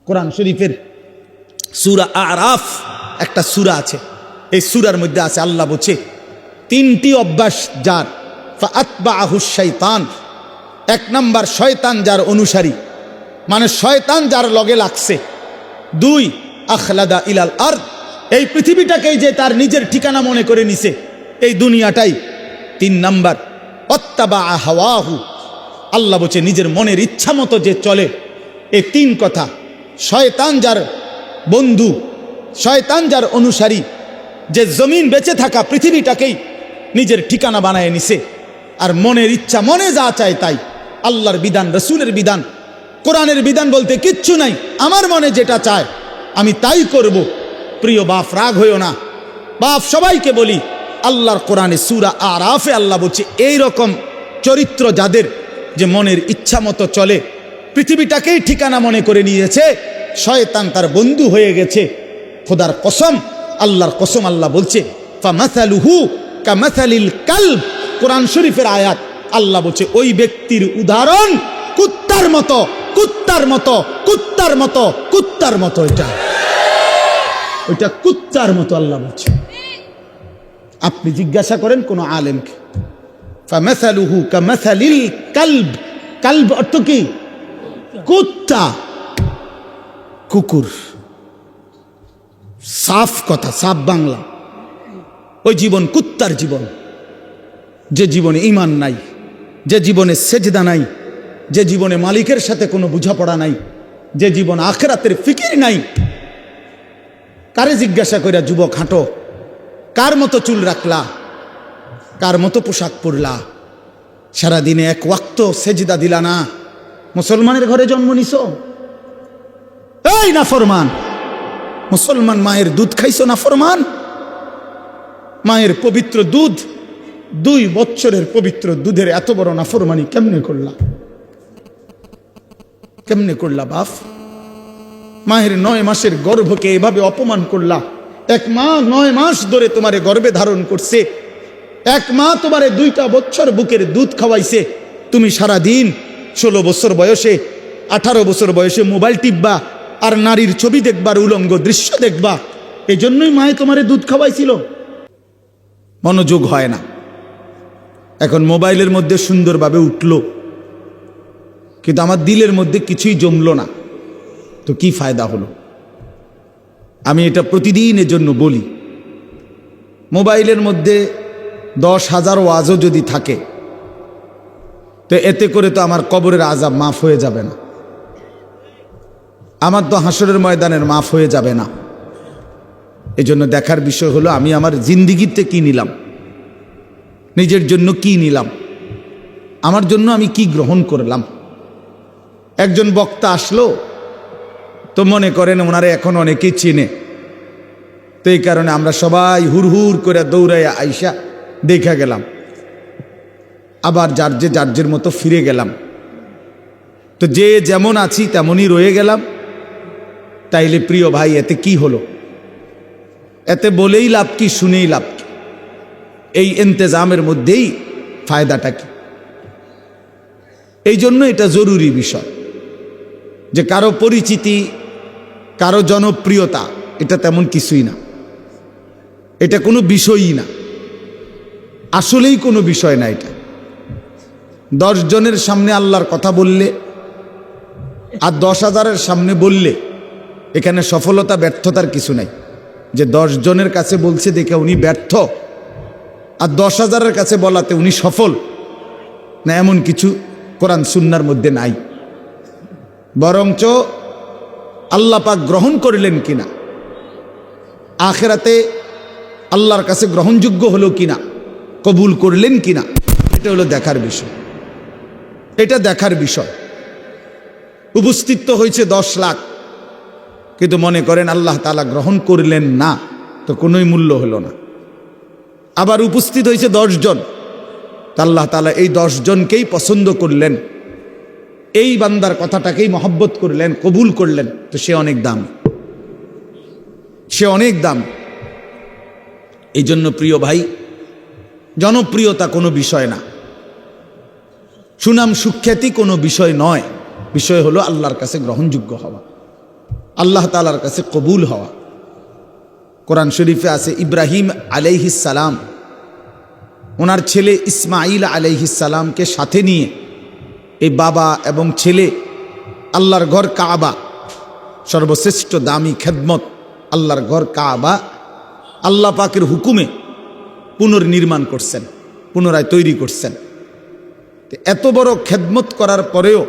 কোরআন শরীফের সূরা আরাফ একটা সূরা আছে, এই সূরার মধ্যে আছে আল্লাহ বলছে তিনটি অভ্যাস যার, ফাআতবাআহু শাইতান, এক নাম্বার শয়তান যার অনুসারী, মানে শয়তান যার লগে লাগছে। দুই, আখলাদা ইলাল আরদ, এই পৃথিবীটাকেই যে তার নিজের ঠিকানা মনে করে নিছে, এই দুনিয়াটাই। তিন নাম্বার, অত্তাবা হাওয়াহু, আল্লাহ বলছে নিজের মনের ইচ্ছা মতো যে চলে। এই তিন কথা, শয়তান যার বন্ধু, শয়তান যার অনুসারী, যে জমিন বেঁচে থাকা পৃথিবীটাকেই নিজের ঠিকানা বানায় নিছে, আর মনের ইচ্ছা, মনে যা চায় তাই। আল্লাহর বিধান, রসুলের বিধান, কোরআনের বিধান বলতে কিচ্ছু নাই, আমার মনে যেটা চায় আমি তাই করব। প্রিয় বাপ, রাগ হইও না, বাপ সবাইকে বলি, আল্লাহর কোরআনে সূরা আরাফে আল্লাহ বলছে এই রকম চরিত্র যাদের, যে মনের ইচ্ছা মতো চলে, পৃথিবীটাকেই ঠিকানা মনে করে নিয়েছে, শয়তান তার বন্ধু হয়ে গেছে। খোদার কসম, আল্লাহর কসম, আল্লাহ বলছে ফামাসালুহু কামাসালিল কালব, কোরআন শরীফের আয়াত। আল্লাহ বলছে ওই ব্যক্তির উদাহরণ কুত্তার মতো, কুত্তার মতো, কুত্তার মতো, কুত্তার মতো। ওইটা কুত্তার মতো আল্লাহ বলছে। আপনি জিজ্ঞাসা করেন কোন আলেমকে, ফামাসালুহু কামাসালিল কালব, কালব অর্থ কি? কুত্তা, কুকুর, সাফ কথা, সাফ বাংলা। ওই জীবন কুত্তার জীবন, যে জীবনে ঈমান নাই, যে জীবনে সেজদা নাই, যে জীবনে মালিকের সাথে কোনো বোঝাপড়া নাই, যে জীবন আখিরাতের ফিকির নাই। কারে জিজ্ঞাসা কইরা যুবক হাঁটো, কার মতো চুল রাখলা, কার মতো পোশাক পরলা, সারাদিনে এক ওয়াক্ত সেজদা দিলা না, মুসলমানের ঘরে জন্ম নিছো? এই নাফরমান মুসলমান, মায়ের দুধ খাইছো নাফরমান? মায়ের পবিত্র দুধ, 2 বছরের পবিত্র দুধের এত বড় নাফরমানি কেমনে করলা? কেমনে করলা বাপ? মায়ের 9 মাসের গর্ভকে এভাবে অপমান করলা। এক মা 9 মাস ধরে তোমারে গর্ভে ধারণ করছে, এক মা তোমারে 2টা বছর বুকের দুধ খাওয়াইছে। তুমি সারা দিন 16 বছর বয়সে, 18 বছর বয়সে মোবাইল টিপবা আর নারীর ছবি দেখবার, উলঙ্গ দৃশ্য দেখবা। এই জন্যই মায়ে তোমারে দুধ খাওয়াইছিল। মনোযোগ হয় না। এখন মোবাইলের মধ্যে সুন্দরভাবে উঠলো, কিন্তু আমার দিলের মধ্যে কিছুই জমলো না, তো কি ফায়দা হলো? আমি এটা প্রতিদিনের জন্য বলি, মোবাইলের মধ্যে 10,000 ওয়াজও যদি থাকে, তো এতে করে তো আমার কবরের আযাব মাফ হয়ে যাবে না, আমার তো হাসরের ময়দানের মাফ হয়ে যাবে না। এই জন্য দেখার বিষয় হলো আমি আমার জিন্দিগিতে কি নিলাম, নিজের জন্য কি নিলাম, আমার জন্য আমি কি গ্রহণ করলাম। একজন বক্তা আসলো, তো মনে করেন ওনারে এখন অনেকেই চিনে, তো এই কারণে আমরা সবাই হুড় করে দৌড়াইয়া আইসা দেখা গেলাম, আবার যার মতো ফিরে গেলাম। তো যে যেমন আছি তেমনই রয়ে গেলাম। তাইলে প্রিয় ভাই, এতে কি হলো? এতে বলেই লাভ কি, শুনেই লাভ কি? এই ইন্তেজামের মধ্যেই ফায়দাটা কি? এই জন্য এটা জরুরি বিষয় যে কারো পরিচিতি, কারো জনপ্রিয়তা, এটা তেমন কিছুই না, এটা কোনো বিষয়ই না, আসলেই কোনো বিষয় না। এটা 10 জনের সামনে আল্লাহর কথা বললে আর 10,000-এর সামনে বললে, এখানে সফলতা ব্যর্থতার কিছু নাই। যে 10 জনের কাছে বলছে দেখে উনি ব্যর্থ, আর 10,000-এর কাছে বলাতে উনি সফল না, এমন কিছু কোরআন সুন্নাহর মধ্যে নাই। বরঞ্চ আল্লাহ পাক গ্রহণ করলেন কিনা, আখিরাতে আল্লাহর কাছে গ্রহণযোগ্য হলো কিনা, কবুল করলেন কিনা, এটা হলো দেখার বিষয়। এটা দেখার বিষয়। উপস্থিত তো হয়েছে 10 লাখ, কিন্তু মনে করেন আল্লাহ তাআলা গ্রহণ করলেন না, তো কোনোই মূল্য হলো না। আবার উপস্থিত হয়েছে 10 জন, আল্লাহ তাআলা এই 10 জনকেই পছন্দ করলেন, এই বান্দার কথাটাকেই মহব্বত করলেন, কবুল করলেন, তো সে অনেক দাম, সে অনেক দাম। এই জন্য প্রিয় ভাই, জনপ্রিয়তা কোনো বিষয় না, সুনাম সুখ্যাতি কোনো বিষয় নয়, বিষয় হলো আল্লাহর কাছে গ্রহণযোগ্য হওয়া। আল্লাহ তাআলার কাছে কবুল হওয়া। কোরআন শরীফে আছে ইব্রাহিম আলাইহিস সালাম ওনার ছেলে ইসমাইল আলাইহিস সালামকে সাথে নিয়ে এই বাবা এবং ছেলে আল্লাহর ঘর কাবা, সর্বশ্রেষ্ঠ দামি খেদমত আল্লাহর ঘর কাবা আল্লাহ পাকের হুকুমে পুনর্নির্মাণ করছেন, পুনরায় তৈরি করছেন। এত বড় খেদমত করার পরেও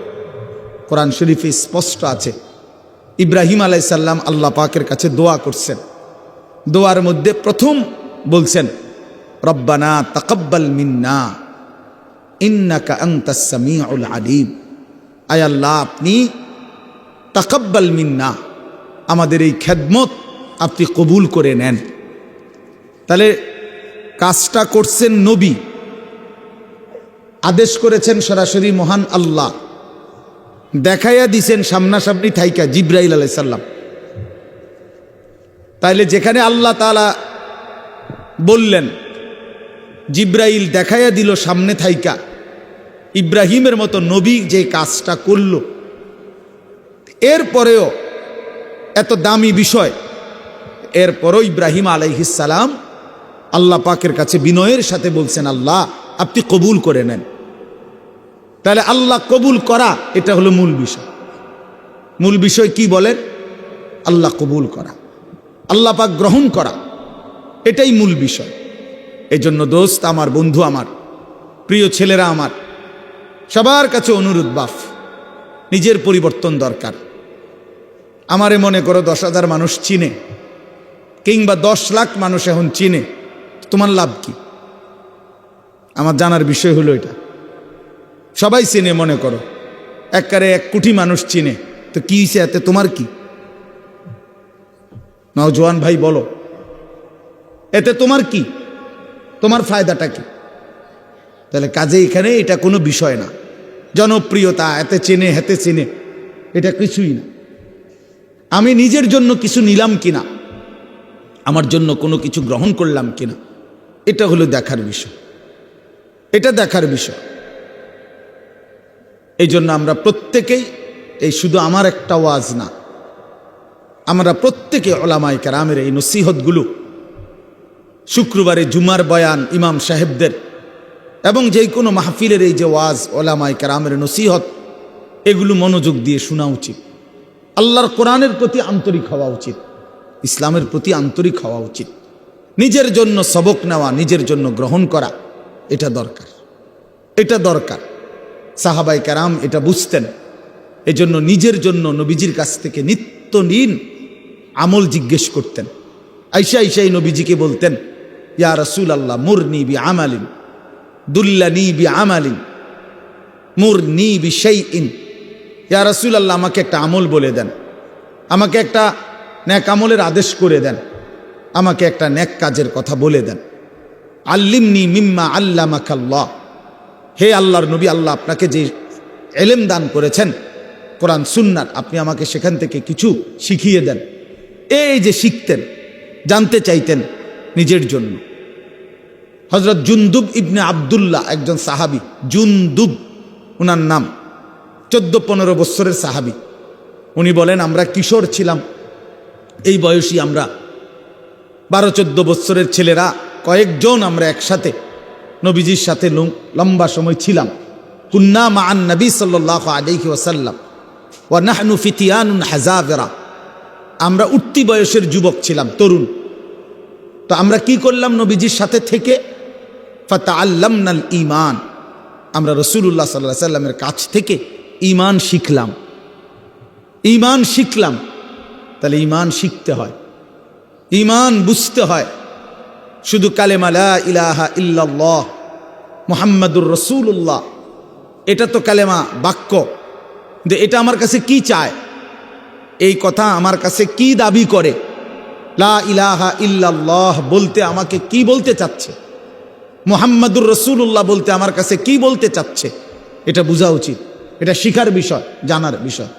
কোরআন শরীফে স্পষ্ট আছে ইব্রাহিম আলাইহিস সালাম আল্লাহ পাকের কাছে দোয়া করছেন। দোয়ার মধ্যে প্রথম বলছেন রব্বানা তাকাব্বাল মিন্না ইন্নাকা আনতাস সামিউল আলিম। আয় আল্লাহ, আপনি তাকাব্বাল মিন্না, আমাদের এই খেদমত আপনি কবুল করে নেন। তাহলে কাজটা করছেন নবী, আদেশ করেছেন সরাসরি মহান আল্লাহ, দেখাইয়া দিছেন সামনাসামনি থাইকা জিব্রাইল আলাইহিস সালাম। তাইলে যেখানে আল্লাহ তাআলা বললেন, জিব্রাইল দেখাইয়া দিল সামনে থাইকা, ইব্রাহিমের মতো নবী যে কাজটা করল, এরপরেও এত দামি বিষয়, এরপরও ইব্রাহিম আলাইহিস সালাম আল্লাহ পাকের কাছে বিনয়ের সাথে বলছেন আল্লাহ আপনি কবুল করে নেন। তাহলে আল্লাহ কবুল করা এটা হলো মূল বিষয়। মূল বিষয় কি বলেন? আল্লাহ কবুল করা, আল্লাহ পাক গ্রহণ করা, এটাই মূল বিষয়। এই জন্য দোস্ত আমার, বন্ধু আমার, প্রিয় ছেলেরা আমার, সবার কাছে অনুরোধ, বাফ নিজের পরিবর্তন দরকার। আমারে মনে করো 10,000 মানুষ চিনে, কিংবা 10 লাখ মানুষ এখন চিনে, তোমার লাভ কি? আমার জানার বিষয় হলো এটা। সবাই চিনে মনে করো, একবারে 1 কোটি মানুষ চিনে, তো কি হয়েছে এতে? তোমার কি? নওজোয়ান ভাই বলো, এতে তোমার কি? তোমার ফায়দাটা কি? তাহলে কাজে এখানে এটা কোনো বিষয় না। জনপ্রিয়তা, এতে চেনে হেতে চেনে, এটা কিছুই না। আমি নিজের জন্য কিছু নিলাম কিনা, আমার জন্য কোনো কিছু গ্রহণ করলাম কিনা, এটা হলো দেখার বিষয়, এটা দেখার বিষয়। এই জন্য আমরা প্রত্যেকেই, এই শুধু আমার একটা ওয়াজ না, আমরা প্রত্যেকে উলামায়ে কেরামের এই নসিহতগুলো, শুক্রবারে জুমার বয়ান ইমাম সাহেবদের, এবং যে কোনো মাহফিলের এই যে ওয়াজ উলামায়ে কেরামের নসিহত, এগুলো মনোযোগ দিয়ে শোনা উচিত। আল্লাহর কোরআনের প্রতি আন্তরিক হওয়া উচিত, ইসলামের প্রতি আন্তরিক হওয়া উচিত। নিজের জন্য সবক নেওয়া, নিজের জন্য গ্রহণ করা, এটা দরকার, এটা দরকার। সাহাবায়ে কেরাম এটা বুঝতেন। এজন্য নিজের জন্য নবীজির কাছ থেকে নিত্যদিন আমল জিজ্ঞেস করতেন। আয়েশা আয়েশাই নবীজিকে বলতেন, ইয়া রাসূলুল্লাহ মুরনি বিআমালিন দুল্লানি বিআমালিন মুরনি বিশাইইন। ইয়া রাসূলুল্লাহ আমাকে একটা আমল বলে দেন, আমাকে একটা নেক আমলের আদেশ করে দেন, আমাকে একটা নেক কাজের কথা বলে দেন। আল্লিমনি মিম্মা আল্লামাকাল্লাহ, হে আল্লাহর নবী, আল্লাহ আপনাকে যে ইলম দান করেছেন কোরআন সুন্নাত, আপনি আমাকে সেখান থেকে কিছু শিখিয়ে দেন। এই যে শিখতেন, জানতে চাইতেন নিজের জন্য। হযরত জুনদুব ইবনে আব্দুল্লাহ একজন সাহাবী, জুনদুব ওনার নাম, 14-15 বছরের সাহাবী। উনি বলেন আমরা কিশোর ছিলাম, এই বয়সী আমরা 12-14 বছরের ছেলেরা কয়েকজন আমরা একসাথে নবীজির সাথে লম্বা সময় ছিলাম। কুন্না মাআন নবী সাল্লাল্লাহু আলাইহি ওয়াসাল্লাম ওয়া নাহনু ফিতিয়ানুন হাযাবিরা, আমরা উঠতি বয়সের যুবক ছিলাম, তরুণ। তো আমরা কি করলাম? নবীজির সাথে থেকে ফাতাআল্লামনাল ঈমান, আমরা রাসূলুল্লাহ সাল্লাল্লাহু আলাইহি ওয়াসাল্লামের কাছ থেকে ঈমান শিখলাম, ঈমান শিখলাম। তাহলে ঈমান শিখতে হয়, ঈমান বুঝতে হয়। শুধু কালেমা লা ইলাহা ইল্লাল্লাহ মুহাম্মাদুর রাসূলুল্লাহ, এটা তো কালেমা, বাক্য, যে এটা আমার কাছে কি চায়, এই কথা আমার কাছে কি দাবি করে, লা ইলাহা ইল্লাল্লাহ বলতে আমাকে কি বলতে চাচ্ছে, মুহাম্মাদুর রাসূলুল্লাহ বলতে আমার কাছে কি বলতে চাচ্ছে, এটা বোঝা উচিত। এটা শিখার বিষয়, জানার বিষয়।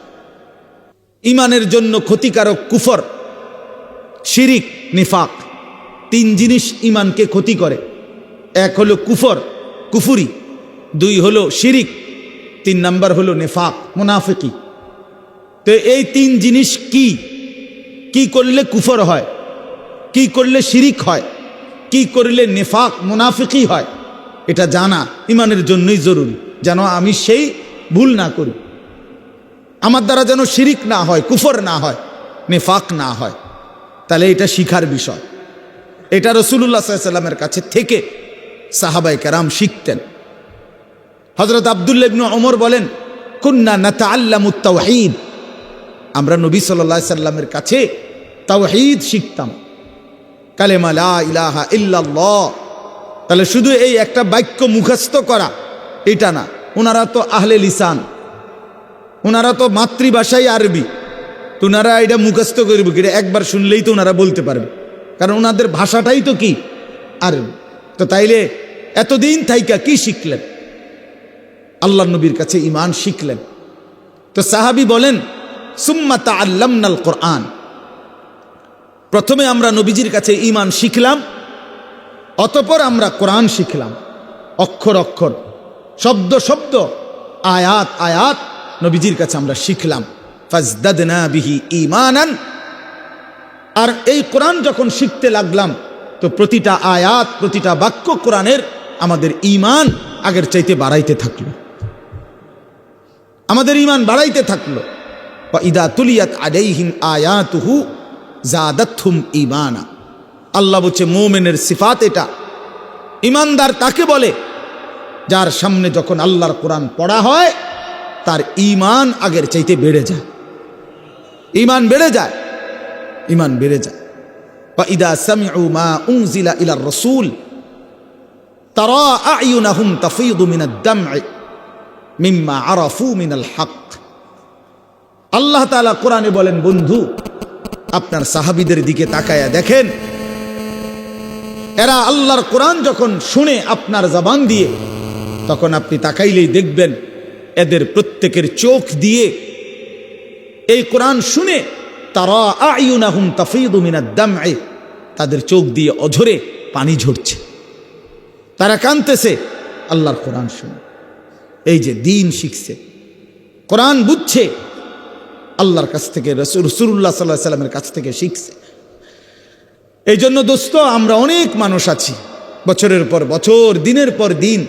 ঈমানের জন্য ক্ষতিকারক কুফর, শিরিক, নিফাক, 3 জিনিস ঈমানকে ক্ষতি করে। 1 হলো কুফর, কুফুরি, 2 হলো শিরিক, 3 নাম্বার হলো নিফাক, মুনাফিকি। তো এই 3 জিনিস কি? কি করলে কুফর হয়, কি করলে শিরিক হয়, কি করলে নেফাক মুনাফিকি হয়, এটা জানা ইমানের জন্যই জরুরি, যেন আমি সেই ভুল না করি, আমার দ্বারা যেন শিরিক না হয়, কুফর না হয়, নেফাক না হয়। তাহলে এটা শিখার বিষয়। এটা রাসূলুল্লাহ সাল্লাল্লাহু আলাইহি ওয়াসাল্লামের কাছে থেকে সাহাবায়ে কেরাম শিখতেন। হযরত আব্দুল্লাহ ইবনে ওমর বলেন, কুন্না নাতাআল্লামুত তাওহীদ, আমরা নবী সাল্লাল্লাহু আলাইহি সাল্লামের কাছে তাওহীদ শিখতাম, কালেমা লা ইলাহা ইল্লাল্লাহ। তাহলে শুধু এই একটা বাক্য মুখস্থ করা এটা না, ওনারা তো আহলে লিসান, ওনারা তো মাতৃভাষাই আরবি, তো ওনারা এটা মুখস্থ করবে কি? একবার শুনলেই তো ওনারা বলতে পারবে, কারণ ওনাদের ভাষাটাই তো কি আরবি। তো তাইলে এতদিন থাইকা কি শিখলেন? আল্লাহ নবীর কাছে ঈমান শিখলেন। তো সাহাবী বলেন, সুম্মা তাআল্লামনাল কোরআন, প্রথমে আমরা নবীজির কাছে ঈমান শিখলাম, অতঃপর আমরা কোরআন শিখলাম, অক্ষর অক্ষর, শব্দ শব্দ, আয়াত আয়াত নবীজির কাছে আমরা শিখলাম। ফাজদাদনা বিহি ঈমানান, আর এই কোরআন যখন শিখতে লাগলাম তো প্রতিটা আয়াত, প্রতিটা বাক্য কোরআনের আমাদের ঈমান আগের চাইতে বাড়াইতে থাকলো, আমাদের ঈমান বাড়াইতে থাকলো। ওয়া ইদা তুলিয়াত আলাইহিম আয়াতুহু জাদাতহুম ঈমানা, আল্লাহ বলছে মুমিনের সিফাত এটা, ঈমানদার তাকে বলে যার সামনে যখন আল্লাহর কোরআন পড়া হয় তার ঈমান আগের চাইতে বেড়ে যায়, ঈমান বেড়ে যায়, ঈমান বেড়ে যায়। ওয়া ইদা সামিউ মা উনজিলা ইলার রাসূল তারা আ'য়ুনাহুম তাফীদু মিনাদ দাম'i মিম্মা আরাফু মিনাল হক। আল্লাহ তাআলা কোরআনে বলেন, বন্ধু আপনার সাহাবীদের দিকে তাকায়া দেখেন, এরা আল্লাহর কোরআন যখন শুনে আপনার জবান দিয়ে, তখন আপনি তাকাইলেই দেখবেন এদের প্রত্যেকের চোখ দিয়ে এই কোরআন শুনে তারা আ'য়ুনাহুম তাফীদু মিনাদ দাম'i, তাদের চোখ দিয়ে অঝরে পানি ঝরছে, তারা কাঁদতেছে আল্লাহর কোরআন শুনে। এই যে দিন শিখছে, কোরআন বুঝছে, আল্লাহর কাছ থেকে রাসূলুল্লাহ সাল্লাল্লাহু আলাইহি ওয়াসাল্লামের কাছ থেকে শিখছে। এই জন্য দোস্ত, আমরা অনেক মানুষ আছি বছরের পর বছর, দিনের পর দিন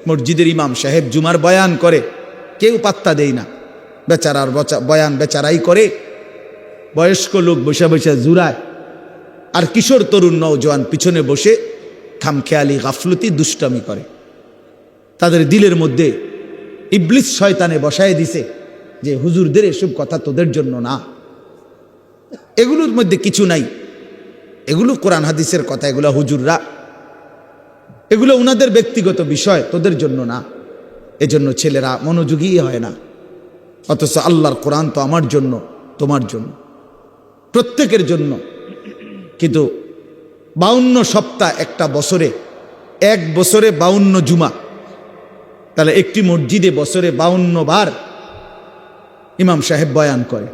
মসজিদের ইমাম সাহেব জুমার বয়ান করে, কেউ পাত্তা দেয় না, বেচারার বয়ান বেচারাই করে, বয়স্ক লোক বসে বসে জুরায়, আর কিশোর তরুণ নওজোয়ান পিছনে বসে খামখেয়ালি গাফলতি দুষ্টামি করে। তাদের দিলের মধ্যে ইবলিস শয়তানে বসায় দিছে যে হুজুরদের এসব কথা তোদের জন্য না, এগুলোর মধ্যে কিছু নাই, এগুলো কোরআন হাদিসের কথা, এগুলো হুজুররা, এগুলো ওনাদের ব্যক্তিগত বিষয়, তোদের জন্য না। এজন্য ছেলেরা মনোযোগী হয় না, অথচ আল্লাহর কোরআন তো আমার জন্য, তোমার জন্য, প্রত্যেকের জন্য। কিন্তু 52 সপ্তাহ একটা বছরে, এক বছরে 52 জুমা, তাহলে একটি মসজিদে বছরে 52 বার ইমাম সাহেব বয়ান করে,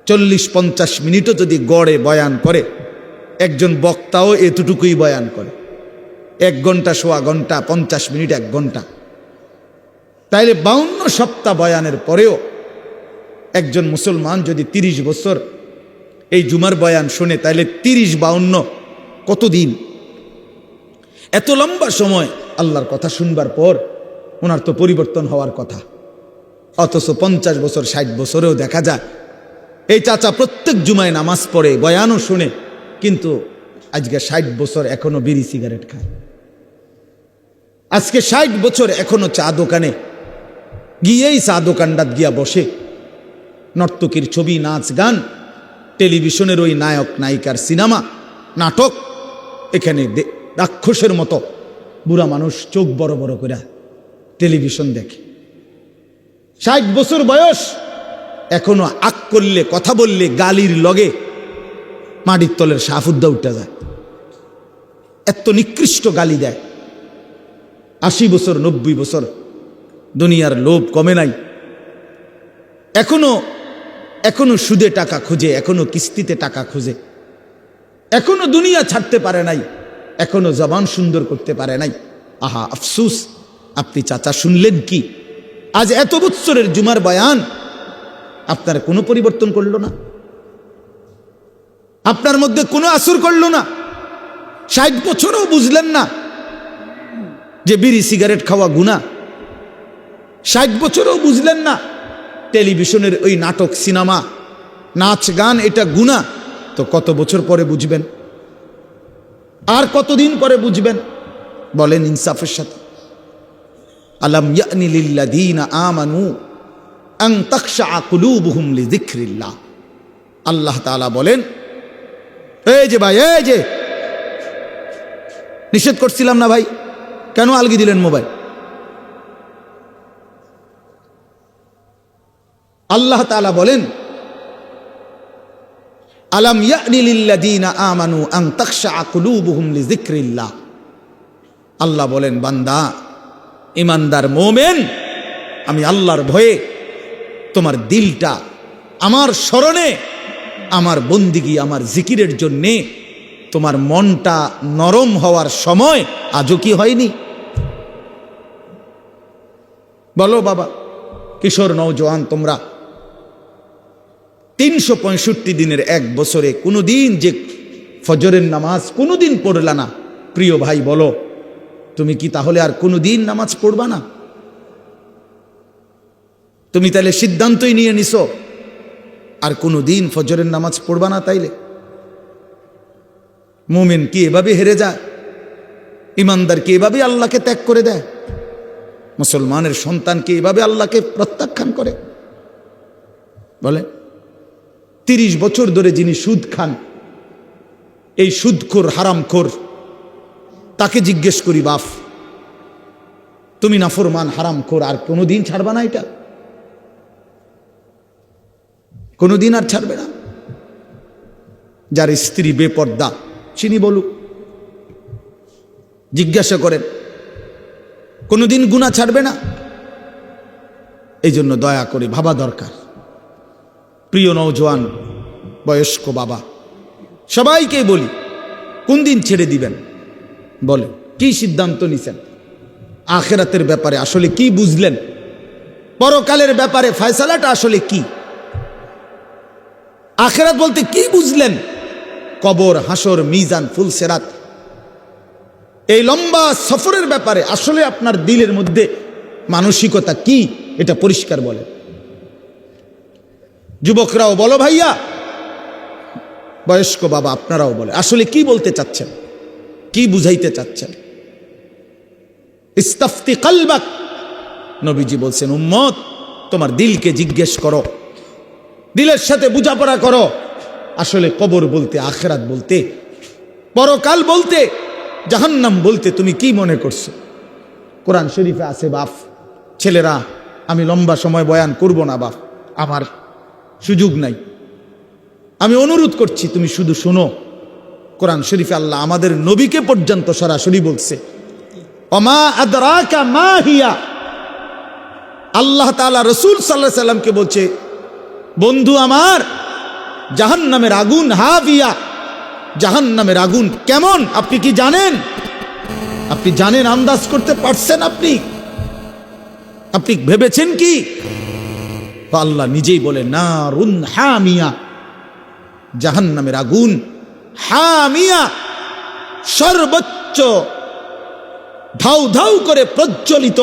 40-50 মিনিটও যদি গড়ে বয়ান করে, একজন বক্তাও এতটুকুই বয়ান করে, 1 ঘন্টা, সোয়া ঘন্টা, 50 মিনিট, 1 ঘন্টা। তাইলে 52 সপ্তাহ বয়ানের পরেও একজন মুসলমান যদি 30 বছর এই জুমার বয়ান শুনে, তাইলে 30-52 কতদিন? এত লম্বা সময় আল্লাহর কথা শুনবার পর ওনার তো পরিবর্তন হওয়ার কথা, অথচ 50 বছর 60 বছরেও দেখা যায় এই চাচা প্রত্যেক জুমায় নামাজ পড়ে, বয়ানও শুনে, কিন্তু আজকে 60 বছর এখনো বিড়ি সিগারেট খায়, আজকে 60 বছর এখনো চা দোকানে গিয়েই চা দোকানটাত গিয়া বসে, নর্তকীর ছবি, নাচ গান, টেলিভিশনের ওই নায়ক নায়িকার সিনেমা, নাটক, এখানে রাক্ষসের মতো বুড়া মানুষ চোখ বড় বড় করে টেলিভিশন দেখে। 60 বছর বয়স, এখনো আক করলে, কথা বললে গালির লগে মাটির তলের সাফুদ্দা উঠা যায়, এত নিকৃষ্ট গালি দেয়। 80 বছর 90 বছর, দুনিয়ার লোভ কমে নাই, এখনো সুদে টাকা খুঁজে, এখনো কিস্তিতে টাকা খুঁজে, এখনো দুনিয়া ছাড়তে পারে নাই, এখনো জবান সুন্দর করতে পারে নাই। আহা আফসুস, আপনি চাচা শুনলেন কি? আজ এত বছরের জুমার বয়ান আপনার কোনো পরিবর্তন করলো না, আপনার মধ্যে কোনো আসর করলো না, 60 বছরও বুঝলেন না যে বিড়ি সিগারেট খাওয়া গুনাহ, 60 বছরও বুঝলেন না টেলিভিশনের ওই নাটক সিনেমা নাচ গান এটা গুনাহ, তো কত বছর পরে বুঝবেন? আর কতদিন পরে বুঝবেন বলেন ইনসাফের সাথে? আলাম ইয়ানি লিল্লাযীনা আমানু আন তাখশা কুলুবুহুম লিযিকরিল্লাহ। আল্লাহ তাআলা বলেন, এই যে ভাই, এই যে নিষেধ করছিলাম না ভাই, কেন আলগি দিলেন মোবাইল? আল্লাহ তাআলা বলেন, আলাম ইয়ানি লিল্লাযীনা আমানু আন তাখশা কুলুবুহুম লিযিকরিল্লাহ। আল্লাহ বলেন, বান্দা ঈমানদার মুমিন, আমি আল্লাহর ভয়ে তোমার দিলটা আমার স্মরণে, আমার বন্দিগি, আমার জিকিরের জন্যে তোমার মনটা নরম হওয়ার সময় আজও কি হয়নি? বলো বাবা, কিশোর নওজোয়ান, তোমরা 365 দিনের এক বছরে কোনোদিন যে ফজরের নামাজ কোনোদিন পড়লা না, প্রিয় ভাই বলো, তুমি কি তাহলে আর কোনোদিন নামাজ পড়বা না? তুমি তাইলে সিদ্ধান্তই নিয়ে নিছো আর কোনোদিন ফজরের নামাজ পড়বা না? তাইলে মুমিন কি এভাবে হেরে যায়? ইমানদার কি এভাবে আল্লাহকে ত্যাগ করে দেয়? মুসলমানের সন্তান কি এভাবে আল্লাহকে প্রত্যাখ্যান করে? বলে 30 বছর ধরে যিনি সুদ খান, এই সুদখোর হারামখোর, তাকে জিজ্ঞেস করি, বাপ তুমি নাফরমান হারামখোর, আর কোনোদিন ছাড়বা না? এটা কোনোদিন আর ছাড়বে না? যার স্ত্রী বেপর্দা চিনি বলুক, জিজ্ঞাসা করেন, কোনোদিন গুনাহ ছাড়বে না? এই জন্য দয়া করে ভাবা দরকার। প্রিয় নওজোয়ান, বয়স্ক বাবা, সবাইকে বলি, কোন দিন ছেড়ে দিবেন? বলে কি সিদ্ধান্ত নিছেন? আখিরাতের ব্যাপারে আসলে কি বুঝলেন? পরকালের ব্যাপারে ফয়সালাটা আসলে কি? আখিরাত বলতে কি বুঝলেন? কবর, হাসর, মিজান, ফুলসেরাত, এই লম্বা সফরের ব্যাপারে আসলে আপনার দিলের মধ্যে মানসিকতা কি, এটা পরিষ্কার বলে। যুবকরাও বলো ভাইয়া, বয়স্ক বাবা আপনারাও বলে, আসলে কি বলতে চাচ্ছেন, কি বুঝাইতে চাচ্ছেন? ইস্তাফতি কলবাক, নবীজি বলছেন, উম্মত তোমার দিলকে জিজ্ঞেস করো, দিলের সাথে বোঝাপড়া করো, আসলে কবর বলতে, আখিরাত বলতে, পরকাল বলতে, জাহান্নাম বলতে তুমি কি মনে করছো? কোরআন শরীফে আছে বাপ, ছেলেরা আমি লম্বা সময় বয়ান করব না বাপ, আমার সুযোগ নাই, আমি অনুরোধ করছি তুমি শুধু শোনো। কোরআন শরীফে আল্লাহ আমাদের নবীকে পর্যন্ত সরাসরি বলছে, ওমা আদরাকা মা হিয়া। আল্লাহ তাআলা রাসূল সাল্লাল্লাহু আলাইহি সাল্লামকে বলছে, বন্ধু আমার, জাহান্নামের আগুন হাবিয়া, জাহান্নামের আগুন কেমন আপনি কি জানেন? আপনি জানেন, আন্দাজ করতে পারছেন? আপনি ভেবেছেন কি? আল্লাহ নিজেই বলে, নারুন হামিয়া, জাহান্নামের আগুন হামিয়া, সর্বোচ্চ ধাউ ধাউ করে প্রজ্বলিত,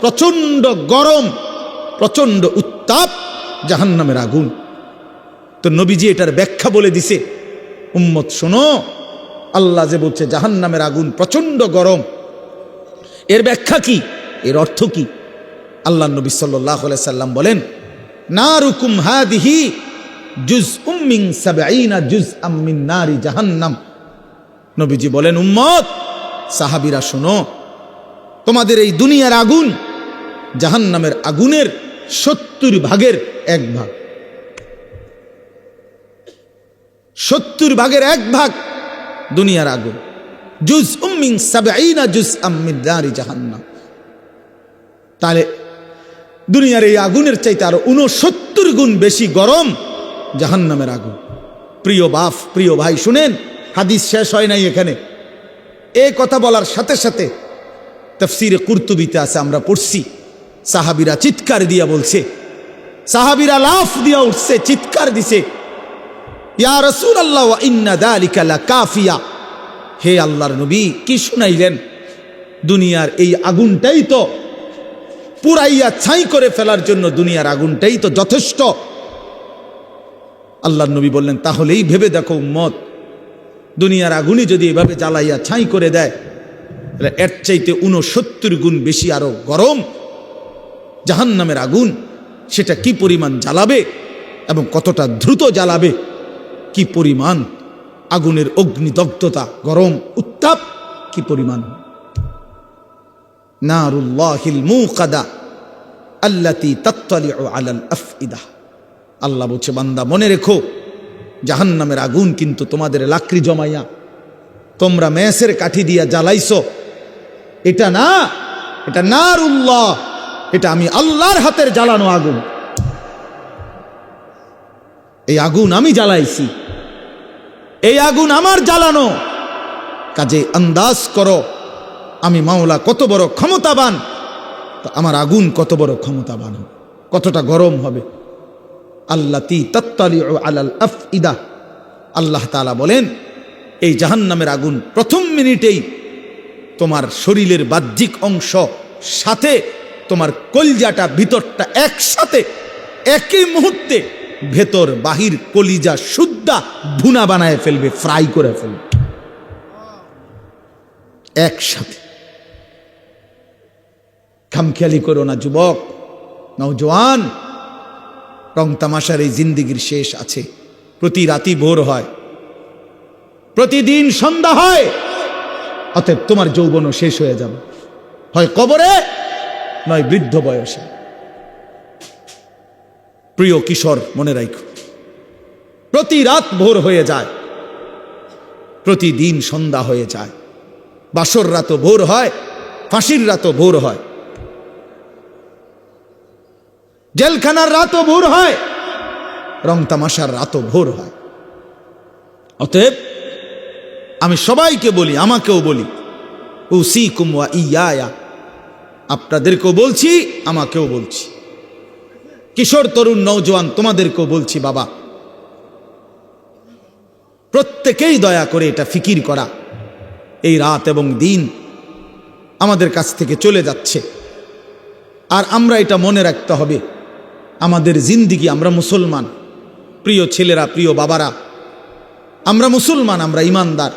প্রচন্ড গরম, প্রচন্ড উত্তাপ জাহান্নামের আগুন। তো নবীজি এটার ব্যাখ্যা বলে দিছে, উম্মত শোনো, আল্লাহ যে বলছে জাহান্নামের আগুন প্রচন্ড গরম, এর ব্যাখ্যা কি, এর অর্থ কি? আল্লাহ নবী সাল্লাল্লাহু আলাইহি সাল্লাম বলেন, নারুকুম হাদিহি জুজউম মিন 70 জুজআম মিন নারি জাহান্নাম। নবীজি বলেন, উম্মত, সাহাবীরা শোনো, তোমাদের এই দুনিয়ার আগুন জাহান্নামের আগুনের 70 ভাগের 1 ভাগ, 70 ভাগের 1 ভাগ দুনিয়ার আগুন। জুজউম মিন 70 জুজআম মিন নারি জাহান্নাম। তাহলে দুনিয়ার এই আগুনের চাইতে আরো 69 গুণ বেশি গরম জাহান্নামের আগুন। প্রিয় বাপ, প্রিয় ভাই, শুনেন, হাদিস শেষ হয় নাই এখানে। এই কথা বলার সাথে সাথে তাফসীরে কুরতুবিতে আছে, আমরা পড়ছি, সাহাবীরা চিৎকার দিয়া বলছে, সাহাবীরা লাফ দিয়া উঠছে, চিৎকার দিছে, ইয়া রাসূলুল্লাহ ওয়া ইন্না যালিকা লাকাফিয়া, হে আল্লাহর নবী কি শুনাইলেন? দুনিয়ার এই আগুনটাই তো পুরাইয়া ছাই করে ফেলার জন্য, দুনিয়ার আগুনটাই তো যথেষ্ট। আল্লাহর নবী বললেন তাহলেই ভেবে দেখো উম্মত, দুনিয়ার আগুনই যদি এভাবে জ্বালাইয়া ছাই করে দেয়, তাহলে এর চাইতে 69 গুণ বেশি আরো গরম জাহান্নামের আগুন, সেটা কি পরিমাণ জ্বালাবে এবং কতটা দ্রুত জ্বালাবে, কি পরিমাণ আগুনের অগ্নিদগ্ধতা, গরম উত্তাপ কি পরিমাণ। নারুল্লাহিল মুকাদা আল্লাতী তাত্তালিউ আলাল আফইদা, আল্লাহ বলছে বান্দা মনে রেখো, জাহান্নামের আগুন কিন্তু তোমাদের লাকড়ি জমাইয়া তোমরা মেসের কাঠি দিয়া জ্বালাইছো, এটা না, এটা নারুল্লাহ, এটা আমি আল্লাহর হাতের জ্বালানো আগুন। এই আগুন আমি জ্বালাইছি, এই আগুন আমার জ্বালানো। কাজে আন্দাজ করো আমি মাওলা কত বড় ক্ষমতাবান, তো আমার আগুন কত বড় ক্ষমতাবান, কতটা গরম হবে। আল্লাতী তাত্তালিউ আলাল আফইদা, আল্লাহ তাআলা বলেন এই জাহান্নামের আগুন প্রথম মিনিটেই তোমার শরীরের বাহ্যিক অংশ সাথে তোমার কলিজাটা ভিতরটা একসাথে একই মুহূর্তে ভেতর বাহির কলিজা শুদ্ধা ভুনা বানায় ফেলবে, ফ্রাই করে ফেলবে একসাথে। খামখেয়ালি করো না যুবক, নওজোয়ান, রং তামাশার এই জিন্দিগির শেষ আছে। প্রতি রাতি ভোর হয়, প্রতিদিন সন্ধ্যা হয়, অতএব তোমার যৌবনও শেষ হয়ে যাবে, হয় কবরে নয় বৃদ্ধ বয়সে। প্রিয় কিশোর মনে রাখো, প্রতি রাত ভোর হয়ে যায়, প্রতিদিন সন্ধ্যা হয়ে যায়, বাসর রাতও ভোর হয়, ফাঁসির রাতও ভোর হয়, জেলখানার রাতও ভোর হয়, রং তামাশার রাতও ভোর হয়। অতএব আমি সবাইকে বলি, আমাকেও বলি, উসিকুম ওয়া ইয়া, আপনাদেরকেও বলছি আমাকেও বলছি, কিশোর তরুণ নওজোয়ান তোমাদেরকেও বলছি, বাবা প্রত্যেকেই দয়া করে এটা ফিকির করা, এই রাত এবং দিন আমাদের কাছ থেকে চলে যাচ্ছে, আর আমরা এটা মনে রাখতে হবে আমাদের জিন্দিগি, আমরা মুসলমান, প্রিয় ছেলেরা, প্রিয় বাবারা, আমরা মুসলমান, আমরা ইমানদার,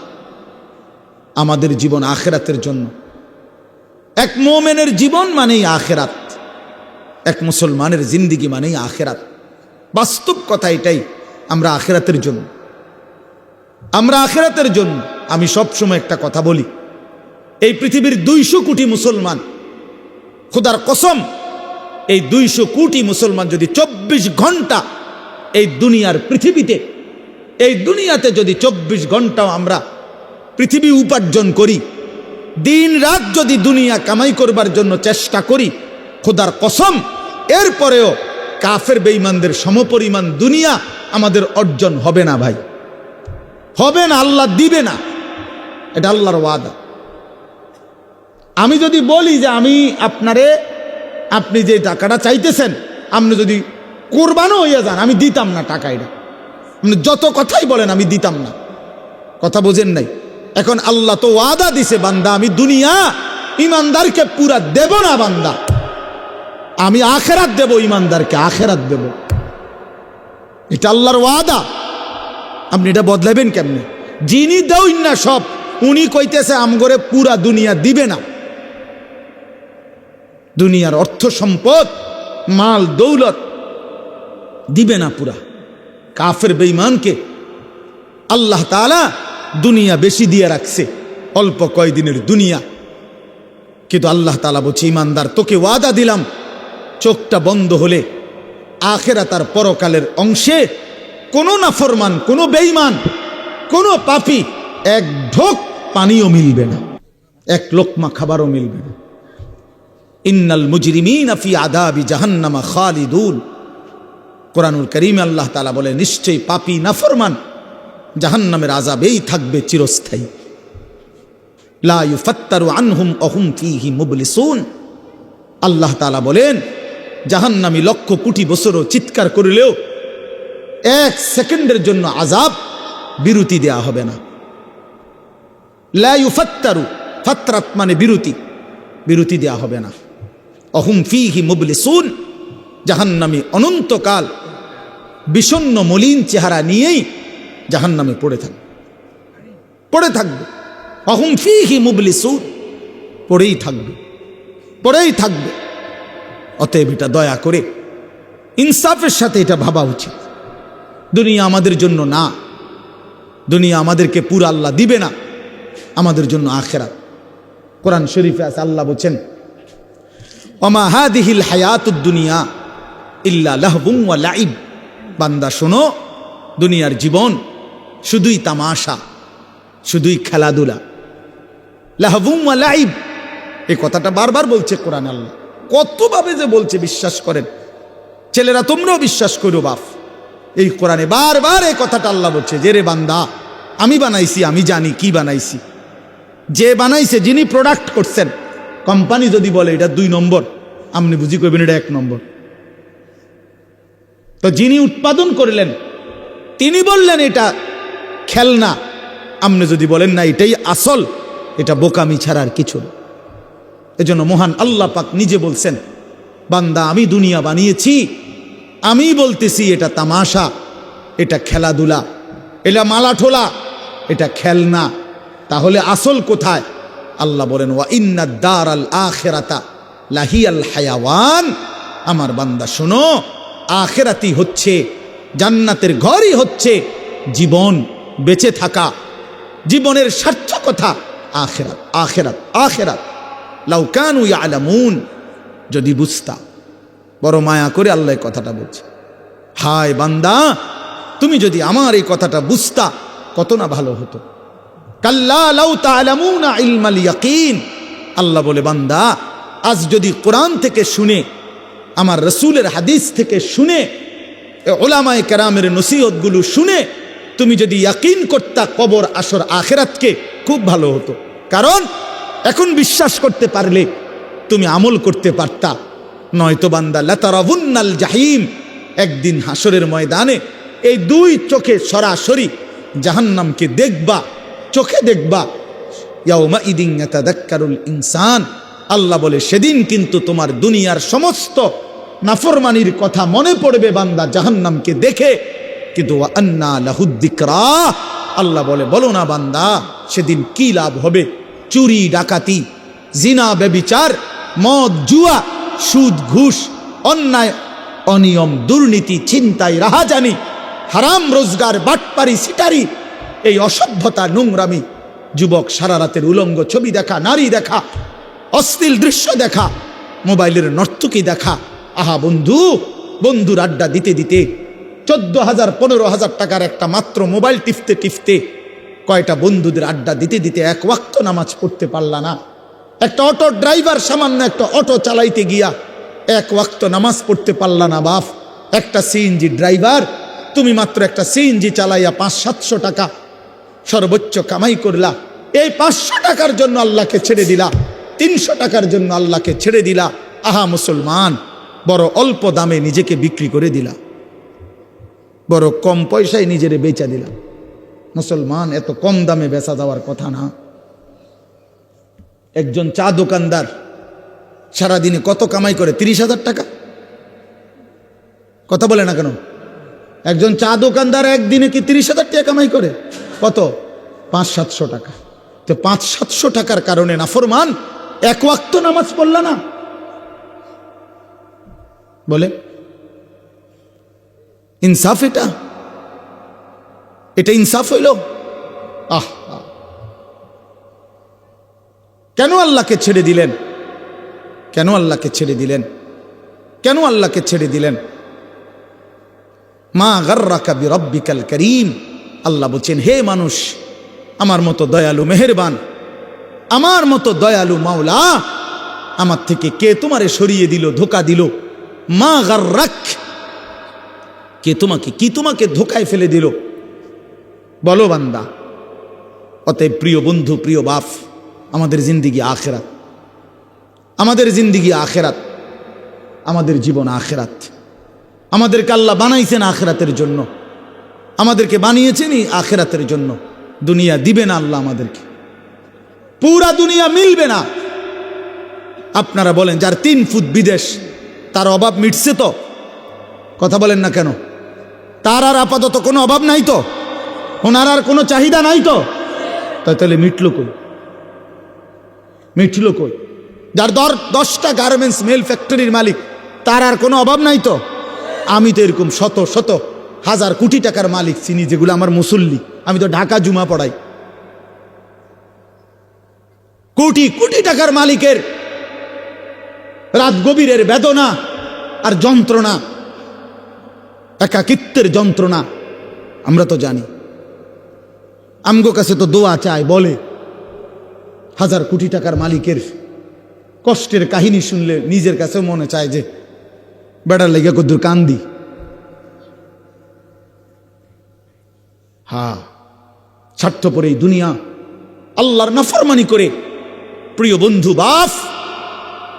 আমাদের জীবন আখেরাতের জন্য। এক মুমিনের জীবন মানেই আখেরাত, এক মুসলমানের জিন্দিগি মানেই আখেরাত। বাস্তব কথা এটাই, আমরা আখেরাতের জন্য, আমরা আখেরাতের জন্য। আমি সবসময় একটা কথা বলি, এই পৃথিবীর 200 কোটি মুসলমান, খোদার কসম, এই 200 কোটি মুসলমান যদি 24 ঘন্টা এই দুনিয়ার পৃথিবীতে, এই দুনিয়াতে যদি 24 ঘন্টাও আমরা পৃথিবী উপার্জন করি, দিন রাত যদি দুনিয়া কামাই করবার জন্য চেষ্টা করি, খোদার কসম এরপরেও কাফের বেঈমানদের সমপরিমাণ দুনিয়া আমাদের অর্জন হবে না ভাই, হবে না, আল্লাহ দিবে না, এটা আল্লাহর ওয়াদা। আমি যদি বলি যে আমি আপনারে, আপনি যে টাকাটা চাইতেছেন, আপনি যদি কোরবানও হইয়া যান, আমি দিতাম না টাকা, এটা আপনি যত কথাই বলেন আমি দিতাম না, কথা বোঝেন নাই। এখন আল্লাহ তো ওয়াদা দিছে, বান্দা আমি দুনিয়া ইমানদারকে পুরা দেব না, বান্দা আমি আখেরাত দেব, ইমানদারকে আখেরাত দেব, এটা আল্লাহর ওয়াদা। আপনি এটা বদলাবেন কেমনে? যিনি দেউন না সব, উনি কইতেছে আমগরে পুরা দুনিয়া দিবে না, দুনিয়ার অর্থ সম্পদ মাল দৌলত দিবে না পুরা। কাফের বেঈমানকে আল্লাহ তাআলা দুনিয়া বেশি দিয়ে রাখছে, অল্প কয়দিনের দুনিয়া, কিন্তু আল্লাহ তাআলা বলছে ইমানদার তোকে ওয়াদা দিলাম, চোখটা বন্ধ হলে আখিরাত আর পরকালের অংশে কোনো নাফরমান, কোনো বেঈমান, কোনো পাপী এক ঢোক পানিও মিলবে না, এক লোকমা খাবারও মিলবে না। ইন্নাল মুজরিমিনা ফি আযাবি জাহান্নামা খালিদুন, কোরআনুল কারীমে আল্লাহ তাআলা বলে নিশ্চয়ই পাপী নাফরমান জাহান্নামের আযাবেই থাকবে চিরস্থায়ী। লা ইউফাত্তারু আনহুম ওয়া হুম ফীহি মুবলিসুন, আল্লাহ তাআলা বলেন জাহান্নামী লক্ষ কোটি বছরও চিৎকার করলেও এক সেকেন্ডের জন্য আযাব বিরতি দেয়া হবে না। লা ইউফাত্তারু, ফাতরাত মানে বিরতি, বিরতি দেয়া হবে না। অহুম ফীহি মুবলিসুন, জাহান্নামী অনন্তকাল বিষণ্ণ মলিন চেহারা নিয়েই জাহান্নামে পড়ে থাকবে। অহুম ফীহি মুবলিসুন, পড়েই থাকবে। অতএব এটা দয়া করে ইনসাফের সাথে এটা ভাবা উচিত। দুনিয়া আমাদের জন্য না, দুনিয়া আমাদেরকে পুরো আল্লাহ দিবে না, আমাদের জন্য আখিরাত। কোরআন শরীফে আছে, আল্লাহ বলেন ওমা হাদিহিল হায়াতুদ দুনিয়া ইল্লা লাহবুম ওয়া লাইব। বান্দা শোনো, দুনিয়ার জীবন শুধুই তামাশা, শুধুই খেলাধুলা। লাহবুম ওয়া লাইব, এই কথাটা বারবার বলছে কোরআন। আল্লাহ কতভাবে যে বলছে বিশ্বাস করেন, ছেলেরা তোমরাও বিশ্বাস করো বাপ। এই কোরআনে বারবার এই কথাটা আল্লাহ বলছে যে রে বান্দা, আমি বানাইছি, আমি জানি কি বানাইছি। যে বানাইছে, যিনি প্রোডাক্ট করছেন, কোম্পানি যদি বলে এটা 2 নম্বর, আপনি বুঝি করবেন এটা 1 নম্বর। তো যিনি উৎপাদন করলেন তিনি বললেন এটা খেলনা, আপনি যদি বলেন না এটাই আসল, এটা বোকামি ছাড়া আর কিছু না। এজন্য মহান আল্লাহ পাক নিজে বলছেন, বান্দা আমি দুনিয়া বানিয়েছি, আমি বলতেছি এটা তামাশা, এটা খেলাধুলা, এটা মালাঠোলা, এটা খেলনা। তাহলে আসল কোথায়? আল্লাহ বলেন ওয়া ইন্নাদ দারাল আখিরাতা লাহিয়াল হায়াওয়ান। আমার বান্দা শোনো, আখিরাতই হচ্ছে, জান্নাতের ঘরই হচ্ছে জীবন, বেঁচে থাকা, জীবনের সার্থকতা আখিরাত, আখিরাত, আখিরাত। লাউ কানু ইয়ালামুন, যদি বুঝতা। বড় মায়া করে আল্লাহ কথাটা বলছে, হায় বান্দা তুমি যদি আমার এই কথাটা বুঝতা কত না ভালো হতো। কাল্লা লাউ তা'লামুনা ইলমাল ইয়াকিন। আল্লাহ বলে বান্দা আজ যদি কোরআন থেকে শুনে, আমার রাসূলের হাদিস থেকে শুনে, উলামায়ে কেরামের নসিহতগুলো শুনে তুমি যদি ইয়াকিন করতা কবর, আসর, আখিরাতকে, খুব ভালো হতো। কারণ এখন বিশ্বাস করতে পারলে তুমি আমল করতে পারতা। নয়তো বান্দা লাতারাবুন্নাল জাহিম, একদিন হাসরের ময়দানে এই 2 চোখে সরাসরি জাহান্নামকে দেখবা, চোখে দেখবা। ইয়াউমা ইদিন ইয়াতাযাক্কারুল ইনসান। আল্লাহ বলে সেদিন কিন্তু তোমার দুনিয়ার সমস্ত নাফরমানির কথা মনে পড়বে বান্দা জাহান্নামকে দেখে। কিন্তু ওয়া আন্না লাহুদ যিকরা। আল্লাহ বলে বলো না বান্দা সেদিন কি লাভ হবে? চুরি ডাকাতি, জিনা ব্যভিচার, মদ জুয়া, সুদ ঘুষ, অন্যায় অনিয়ম, দুর্নীতি, ছিনতাই, রাহাজানি, হারাম রোজগার, বাটপারি, সিটারি, এই অসভ্যতা, নোংরামি, যুবক সারা রাতের উলঙ্গ ছবি দেখা, নারী দেখা, অশ্লীল দৃশ্য দেখা, মোবাইলের নর্তকী দেখা। আহা বন্ধু, বন্ধুর আড্ডা দিতে দিতে 14,000 15,000 টাকার একটা মাত্র মোবাইল টিপতে টিপতে কয়টা বন্ধুদের আড্ডা দিতে দিতে 1 ওয়াক্ত নামাজ পড়তে পারলা না। একটা অটো ড্রাইভার সামান্য একটা অটো চালাইতে গিয়া 1 ওয়াক্ত নামাজ পড়তে পারলা না বাপ। একটা সিএনজি ড্রাইভার, তুমি মাত্র একটা সিএনজি চালাইয়া 500-700 টাকা সর্বোচ্চ কামাই করলা। এই 500 টাকার জন্য আল্লাহকে ছেড়ে দিলা, 300 টাকার জন্য আল্লাহকে ছেড়ে দিলা। আহা মুসলমান, বড় অল্প দামে নিজেকে বিক্রি করে দিলা, বড় কম পয়সায় নিজেরে বেচা দিলা। মুসলমান, এত কম দামে বেচা যাওয়ার কথা না। একজন চা দোকানদার সারাদিনে কত কামাই করে? 30,000 টাকা। কথা বলে না কেন? একজন চা দোকানদার একদিনে কি 30,000 টাকা কামাই করে? কত? 500-700 টাকা। তো 500-700 টাকার কারণে নাফরমান 1 ওয়াক্ত নামাজ পড়লা না? বলে ইনসাফ? এটা ইনসাফ হইল? আহ, কেন আল্লাহকে ছেড়ে দিলেন? কেন আল্লাহকে ছেড়ে দিলেন? কেন আল্লাহকে ছেড়ে দিলেন? মা গাররাকা বিরব্বিকাল করিম। আল্লাহ বলছেন, হে মানুষ, আমার মতো দয়ালু মেহেরবান, আমার মতো দয়ালু মাওলা, আমার থেকে কে তোমারে সরিয়ে দিল, ধোকা দিল? মা গাররাক, কে তোমাকে, কি তোমাকে ধোকায় ফেলে দিল? বলো বান্দা। অতএব প্রিয় বন্ধু, প্রিয় বাপ, আমাদের জিন্দিগি আখেরাত, আমাদের জিন্দিগি আখেরাত, আমাদের জীবন আখেরাত। আমাদেরকে আল্লাহ বানাইছেন আখেরাতের জন্য। আমাদেরকে বানিয়েছেনই আখেরাতের জন্য। দুনিয়া দিবে না আল্লাহ আমাদেরকে, পুরা দুনিয়া মিলবে না। আপনারা বলেন যার 3 ফুট বিদেশ, তার অভাব মিটছে তো? কথা বলেন না কেন? তার আর আপাতত কোনো অভাব নাই তো? ওনার আর কোনো চাহিদা নাই তো? তাহলে মিটলো কই? মিটলো কই? যার 10টা গার্মেন্টস মেল ফ্যাক্টরির মালিক, তার আর কোনো অভাব নাই তো? আমি তো এরকম শত শত হাজার কোটি টাকার মালিক চিনি, যেগুলো আমার মুসল্লি। আমি তো ঢাকা জুমা পড়াই। কোটি কোটি টাকার মালিকের রাত গভীরের বেদনা আর যন্ত্রণা, একাকিত্বের যন্ত্রণা আমরা তো জানি। আমগো কাছে তো দোয়া চায়, বলে হাজার কোটি টাকার মালিকের কষ্টের কাহিনী শুনলে নিজের কাছে মনে চায় যে বেড়ার লেগে কদ্দুর কান্দি। হ্যাঁ, স্বার্থপর এই দুনিয়া, আল্লাহর নাফরমানি করে। প্রিয় বন্ধু, বাপ,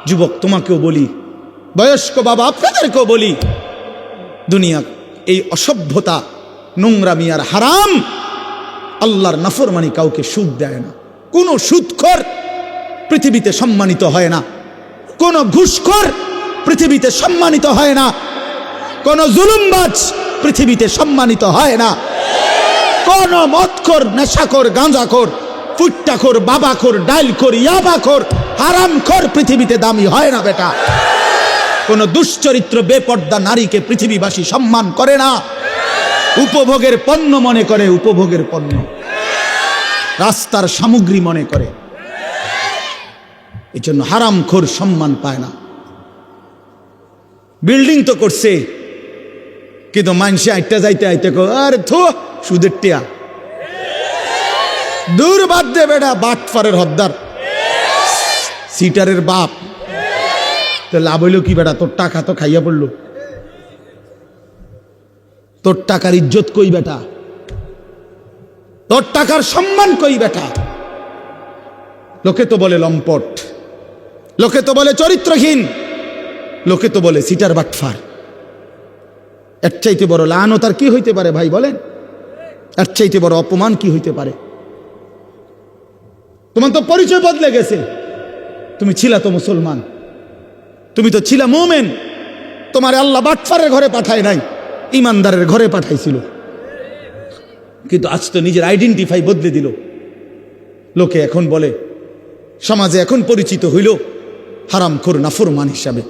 যুবক তোমাকেও বলি, বয়স্ক বাবা আপনাদেরকেও বলি, দুনিয়া এই অসভ্যতা, নোংরামি আর হারাম, আল্লাহর নাফরমানি কাউকে সুখ দেয় না। কোনো সুদখোর পৃথিবীতে সম্মানিত হয় না, কোনো ঘুষখোর পৃথিবীতে সম্মানিত হয় না, কোনো জুলুমবাজ পৃথিবীতে সম্মানিত হয় না, কোনো মদখোর, নেশাখোর, গাঁজাখোর, ফুট্টাখোর, বাবাখোর, ডাইলখোর, ইয়াবাখোর, হারামখোর পৃথিবীতে দামি হয় না বেটা। কোন দুশ্চরিত্র বেপর্দা নারীকে পৃথিবীবাসী সম্মান করে না, উপভোগের পণ্য মনে করে, উপভোগের পণ্য, রাস্তার সামগ্রী মনে করে। এই জন্য হারামখোর সম্মান পায় না। বিল্ডিং তো করছে, কিন্তু মানুষে আইটা যাইতে আইতে আরে থো সুদের টিয়া, দূর বাদ দে বেটা, বাটফারের হদ্দার, সিটারের বাপ। তো লাভ হইল কি বেটা? তোর টাকা তো খাইয়া পড়লো, তোর টাকার ইজ্জত কই বেটা? তোর টাকার সম্মান কই বেটা? লোকে তো বলে লম্পট, লোকে তো বলে চরিত্রহীন, লোকে তো বলে সিটার বাটফার। এর চাইতে বড় লানত আর কি হইতে পারে ভাই বলেন? এর চাইতে বড় অপমান কি হইতে পারে? তোমার তো পরিচয় বদলে গেছে। তুমি ছিলা তো মুসলমান, তুমি তো ছিলা মুমিন। তোমার আল্লাহ বাটফারের ঘরে পাঠায় নাই, ইমানদারের ঘরে পাঠাইছিল। কিন্তু আজ তো নিজের আইডেন্টিফাই বদলে দিল। লোকে এখন বলে, সমাজে এখন পরিচিত হইল হারামখোর, নাফরমান হিসাবে,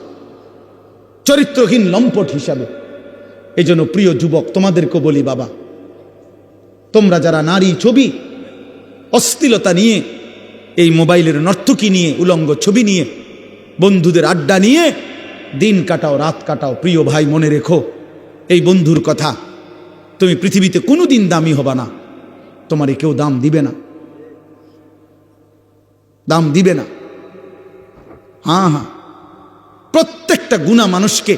চরিত্রহীন, লম্পট হিসাবে। এই জন্য প্রিয় যুবক তোমাদেরকে বলি, বাবা, তোমরা যারা নারী ছবি, অশ্লীলতা নিয়ে, এই মোবাইলের নর্তকী নিয়ে, উলঙ্গ ছবি নিয়ে, বন্ধুদের আড্ডা নিয়ে দিন কাটাও, রাত কাটাও, প্রিয় ভাই মনে রেখো এই বন্ধুর কথা, তুমি পৃথিবীতে কোনোদিন দামি হবা না। তোমারে কেউ দাম দিবে না, দাম দিবে না। হ্যাঁ হ্যাঁ, প্রত্যেকটা গুনাহ মানুষকে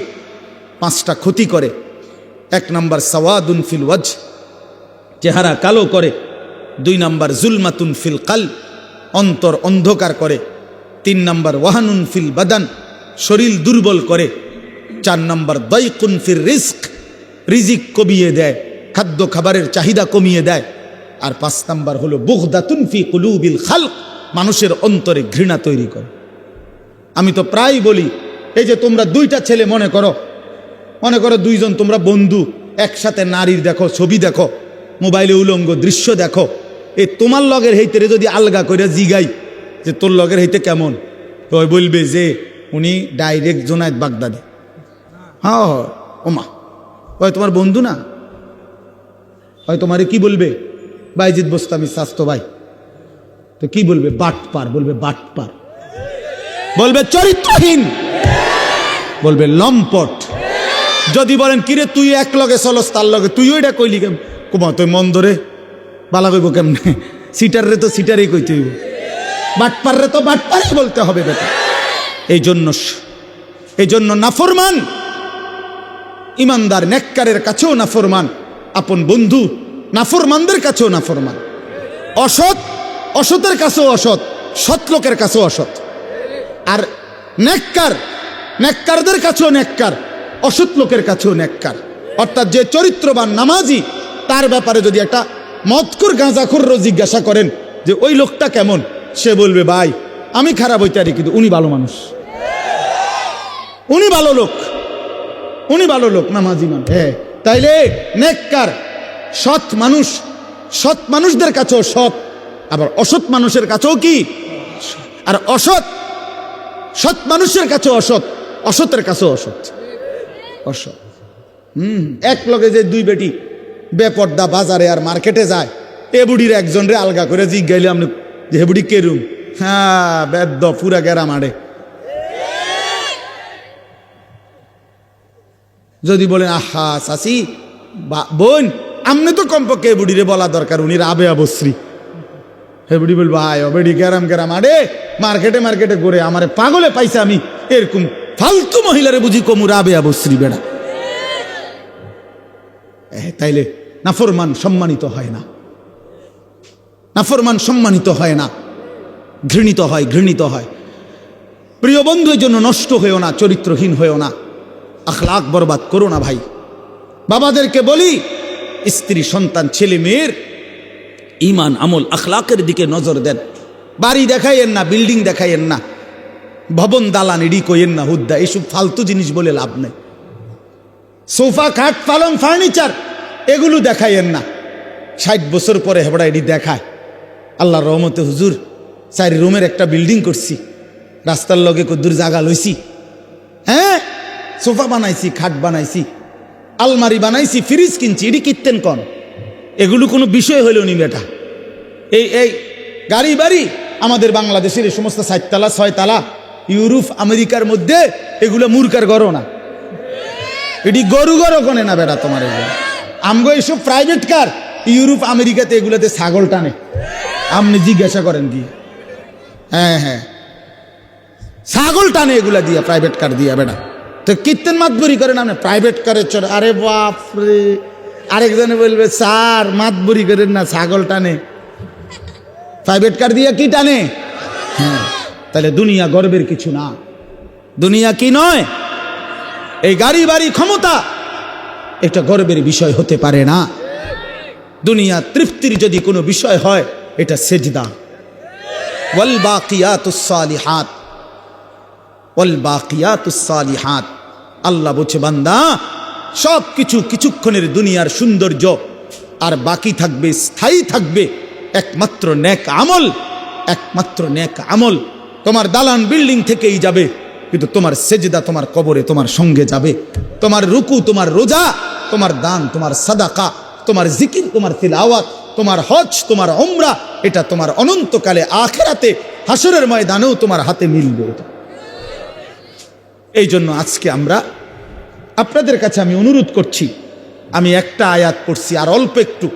5টা ক্ষতি করে। 1 নাম্বার সাওয়াদুন ফিল ওয়াজহ, চেহারা কালো করে। 2 নাম্বার জুলমাতুন ফিল কলব, অন্তর অন্ধকার করে। 3 নাম্বার ওয়াহানুন ফিল বাদান, শরীর দুর্বল করে। 4 নাম্বার দাইকুন ফির রিজক, রিজিক কমিয়ে দেয়, খাদ্য খাবারের চাহিদা কমিয়ে দেয়। আর 5 নাম্বার হলো বুগদাতুন ফি কুলুবিল খালক, মানুষের অন্তরে ঘৃণা তৈরি করে। আমি তো প্রায় বলি, এই যে তোমরা 2টা ছেলে মনে করো 2 জন তোমরা বন্ধু, একসাথে নারীর দেখো, ছবি দেখো, মোবাইলে উলঙ্গ দৃশ্য দেখো। এই তোমার লগের হইতে যদি আলগা করে জিগাই যে তোর লগের হইতে কেমন, তো বলবে যে উনি ডাইরেক্ট জোনায়েদ বাগদাদি। হ্যাঁ, ওমা, ওই তোমার বন্ধু না, হয় তোমারে কি বলবে? বাইজিদ বোস্তামি স্বাস্থ্য ভাই। তো কি বলবে? বাটপার বলবে, বাটপার বলবে, চরিত্রহীন বলবে, লম্পট। যদি বলেন কিরে তুই এক লগে চলস, তার লগে তুই ওইটা কইলি কেম, কুমা তুই মন ধরে বালা কইব কেমনে? সিটার রে তো সিটারই কইতে হইব, বাটপার রে তো বাটপারই বলতে হবে বেটা। এই জন্য নাফরমান ইমানদার নেককারের কাছেও নাফরমান, আপন বন্ধু নাফরমানদের কাছেও নাফরমান, অসৎ অসতের কাছেও অসৎ, সৎ লোকের কাছেও অসৎ। আর নেককারদের কাছেও নেককার, অসৎ লোকের কাছেও নেককার। অর্থাৎ যে চরিত্রবান নামাজি তার ব্যাপারে যদি একটা মদখোর গাঁজাখোরও জিজ্ঞাসা করেন যে ওই লোকটা কেমন, সে বলবে ভাই আমি খারাপ হইতে পারি কিন্তু উনি ভালো মানুষ, উনি ভালো লোক, উনি ভালো লোক, নামাজি মানুষ। হ্যাঁ, তাইলে নেককার সৎ মানুষ, সৎ মানুষদের কাছেও সৎ, আবার অসৎ মানুষের কাছেও কি, আর অসৎ সৎ মানুষের কাছেও অসৎ, অসতের কাছেও অসৎ, অসৎ। এক লগে যে দুই বেটি বেপর্দা বাজারে আর মার্কেটে যায়, এ বুড়ির একজন রে আলগা করে জিজ্ঞাইলে আপনি যে হে বুড়ি কেরুম, হ্যাঁ বেদ্য পুরা গেরা মারে। যদি বলেন আহা চাচি বোন, আমনে তো কমপক্ষে এ বুড়িরে বলা দরকার উনি রাবে অবশ্রী, হে বুড়ি বলবো আয় বেড়ি গেরাম গেরাম আরে মার্কেটে মার্কেটে ঘুরে আমারে পাগলে পাইছে, আমি এরকম ফালতু মহিলারে বুঝি কমু রাবে অবশ্রী বেড়া। তাইলে নাফরমান সম্মানিত হয় না, নাফরমান সম্মানিত হয় না, ঘৃণিত হয়, ঘৃণিত হয়। প্রিয় বন্ধু, এর জন্য নষ্ট হয়েও না, চরিত্রহীন হয়েও না, আখলাক বরবাদ করো না ভাই। বাবাদেরকে বলি, স্ত্রী সন্তান ছেলে মেয়ের ইমান আমল আখলাকের দিকে নজর দেন। বাড়ি দেখাইয়েন না, বিল্ডিং দেখাইয়েন না, ভবন দালান এডি কইয়েন না, হুদ্দা এইসব ফালতু জিনিস বলে লাভ নেই। সোফা খাট পালং ফার্নিচার এগুলো দেখাইয়েন না। 60 বছর পরে হেবড়া এডি দেখায়। আল্লাহর রহমতে হুজুর 4 রুমের একটা বিল্ডিং করছি, রাস্তার লগে কদ্দুর জায়গা লইছি, হ্যাঁ সোফা বানাইছি, খাট বানাইছি, আলমারি বানাইছি, ফ্রিজ কিনছি, এটি কিনতেন কন? এগুলো কোনো বিষয় হইল নি বেটা। এই গাড়ি বাড়ি আমাদের বাংলাদেশের এই সমস্ত 4 তালা 6 তালা ইউরোপ আমেরিকার মধ্যে এগুলো মূর্খার গড়ো না, এটি গরু গড়ো কনে না বেটা তোমার। এগুলো আমগো এইসব প্রাইভেট কার ইউরোপ আমেরিকাতে এগুলোতে ছাগল টানে, আপনি জিজ্ঞাসা করেন কি? হ্যাঁ হ্যাঁ ছাগল টানে এগুলা দিয়া, প্রাইভেট কার দিয়া বেটা। তো কীর্তন মাতবরি করেন আপনি প্রাইভেট কারে চড়ে, আরে বাপরে। আরেকজনে বলবে স্যার মাতবরি করেন না, ছাগল টানে, প্রাইভেট কার দিয়া কি টানে? হ্যাঁ, তাহলে দুনিয়া গর্বের কিছু না, দুনিয়া কি নয়, এই গাড়ি বাড়ি ক্ষমতা এটা গর্বের বিষয় হতে পারে না। দুনিয়া তৃপ্তির যদি কোনো বিষয় হয় এটা সেজদা। ওয়াল বাকিয়াতুস সালিহাত, ওয়াল বাকিয়াতুস সালিহাত, আল্লাহ বলছে বান্দা সব কিছু কিছুক্ষণের দুনিয়ার সৌন্দর্য, আর বাকি থাকবে, স্থায়ী থাকবে একমাত্র নেক আমল, একমাত্র নেক আমল। তোমার দালান বিল্ডিং থেকেই যাবে, কিন্তু তোমার সেজদা তোমার কবরে তোমার সঙ্গে যাবে। তোমার রুকু, তোমার রোজা, তোমার দান, তোমার সাদাকা, তোমার জিকির, তোমার তিলাওয়াত, তোমার হজ, তোমার উমরা, এটা তোমার অনন্তকালে আখিরাতে হাসরের ময়দানেও তোমার হাতে মিলবে। এই জন্য আজকে আমরা আপনাদের কাছে আমি অনুরোধ করছি, আমি একটা আয়াত পড়ছি আর অল্প একটু,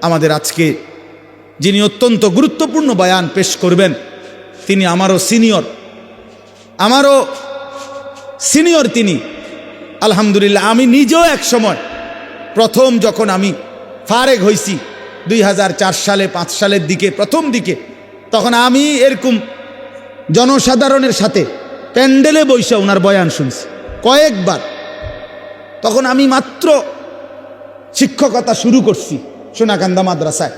আমাদের আজকে যিনি অত্যন্ত গুরুত্বপূর্ণ বয়ান পেশ করবেন তিনি আমারও সিনিয়র তিনি। আলহামদুলিল্লাহ, আমি নিজেও এক সময় প্রথম যখন আমি ফারেগ হয়েছি 2004 সালে 5 সালের দিকে, প্রথম দিকে, তখন আমি এরকম জনসাধারণের সাথে প্যান্ডেলে বৈশা ওনার বয়ান শুনছি কয়েকবার। তখন আমি মাত্র শিক্ষকতা শুরু করছি সোনাকান্দা মাদ্রাসায়।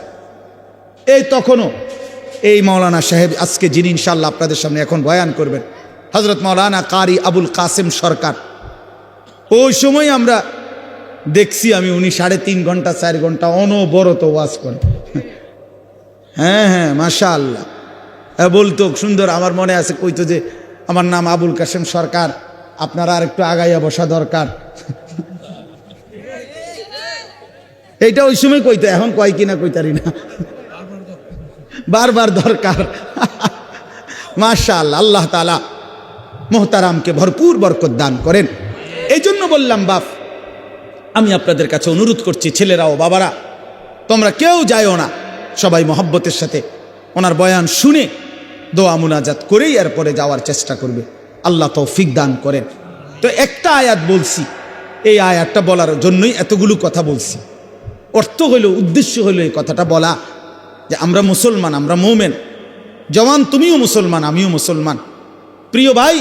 এই তখনও এই মাওলানা সাহেব আজকে যিনি ইনশাআল্লাহ আপনাদের সামনে এখন বয়ান করবেন, হযরত মাওলানা কারি আবুল কাসেম সরকার, ওই সময় আমরা দেখছি আমি উনি 3.5 ঘন্টা 4 ঘন্টা অনবরত ওয়াজ করেন। হ্যাঁ হ্যাঁ মাশাআল্লাহ, বলতো সুন্দর, আমার মনে আছে কইতো যে আমার নাম আবুল কাসেম সরকার, আপনারা আর একটু আগাইয়া বসা দরকার। এইটা ওই সময় কইতো, এখন কয় কিনা কইতারি না, বারবার দরকার। মাশাআল্লাহ, আল্লাহ তাআলা মোহতারামকে ভরপুর বরকত দান করেন। এই জন্য বললাম বাপ, আমি আপনাদের কাছে অনুরোধ করছি, ছেলেরা ও বাবারা, তোমরা কেউ যাইও না, সবাই মহব্বতের সাথে ওনার বয়ান শুনে দোয়া মুনাজাত করেই এরপরে যাওয়ার চেষ্টা করবে। আল্লাহ তৌফিক দান করেন। তো একটা আয়াত বলছি, এই আয়াতটা বলার জন্যই এতগুলো কথা বলছি। অর্থ হইল, উদ্দেশ্য হইল এই কথাটা বলা যে আমরা মুসলমান, আমরা মোমেন। জওয়ান তুমিও মুসলমান, আমিও মুসলমান। প্রিয় ভাই,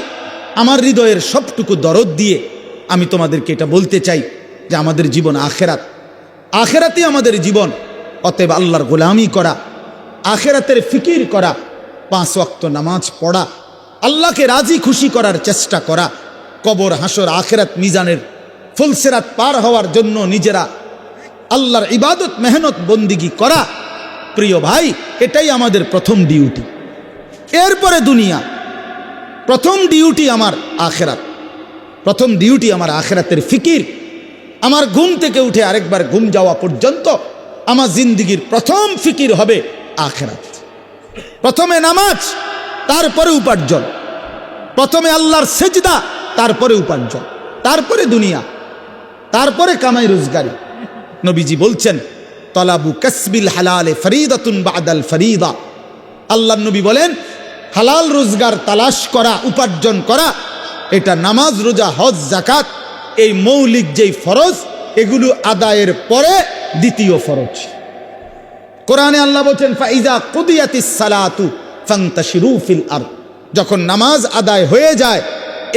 আমার হৃদয়ের সবটুকু দরদ দিয়ে আমি তোমাদেরকে এটা বলতে চাই যে আমাদের জীবন আখেরাত, আখেরাতে আমাদের জীবন। অতএব আল্লাহর গোলামি করা, আখেরাতের ফিকির করা, 5 ওয়াক্ত নামাজ পড়া, আল্লাহকে রাজি খুশি করার চেষ্টা করা, কবর হাসর আখেরাত মিজানের ফুলসেরাত পার হওয়ার জন্য নিজেরা আল্লাহর ইবাদত মেহনত বন্দিগি করা। প্রিয় ভাই, এটাই আমাদের প্রথম ডিউটি। এরপরে দুনিয়া। প্রথম ডিউটি আমার আখেরাত, প্রথম ডিউটি আমার আখেরাতের ফিকির। আমার ঘুম থেকে উঠে আরেকবার ঘুম যাওয়া পর্যন্ত আমার জিন্দিগির প্রথম ফিকির হবে আখেরাত। প্রথমে নামাজ, তারপরে উপার্জন। প্রথমে আল্লাহর সেজদা, তারপরে উপার্জন, তারপরে দুনিয়া, তারপরে কামাই রোজগারি। নবীজি বলছেন, তলাবু কাসবিল হালালে ফরিদাতুন বাদাল ফরিদা। আল্লাহর নবী বলেন, হালাল রোজগার তালাশ করা, উপার্জন করা, এটা নামাজ, রোজা, হজ, যাকাত, এই মৌলিক যেই ফরজ, এগুলো আদায়ের পরে দ্বিতীয় ফরজ। কোরআনে আল্লাহ বলছেন, ফাইজা কুদিয়াতিস সালাতু ফান্তাশিরু ফিল আরদ। যখন নামাজ আদায় হয়ে যায়,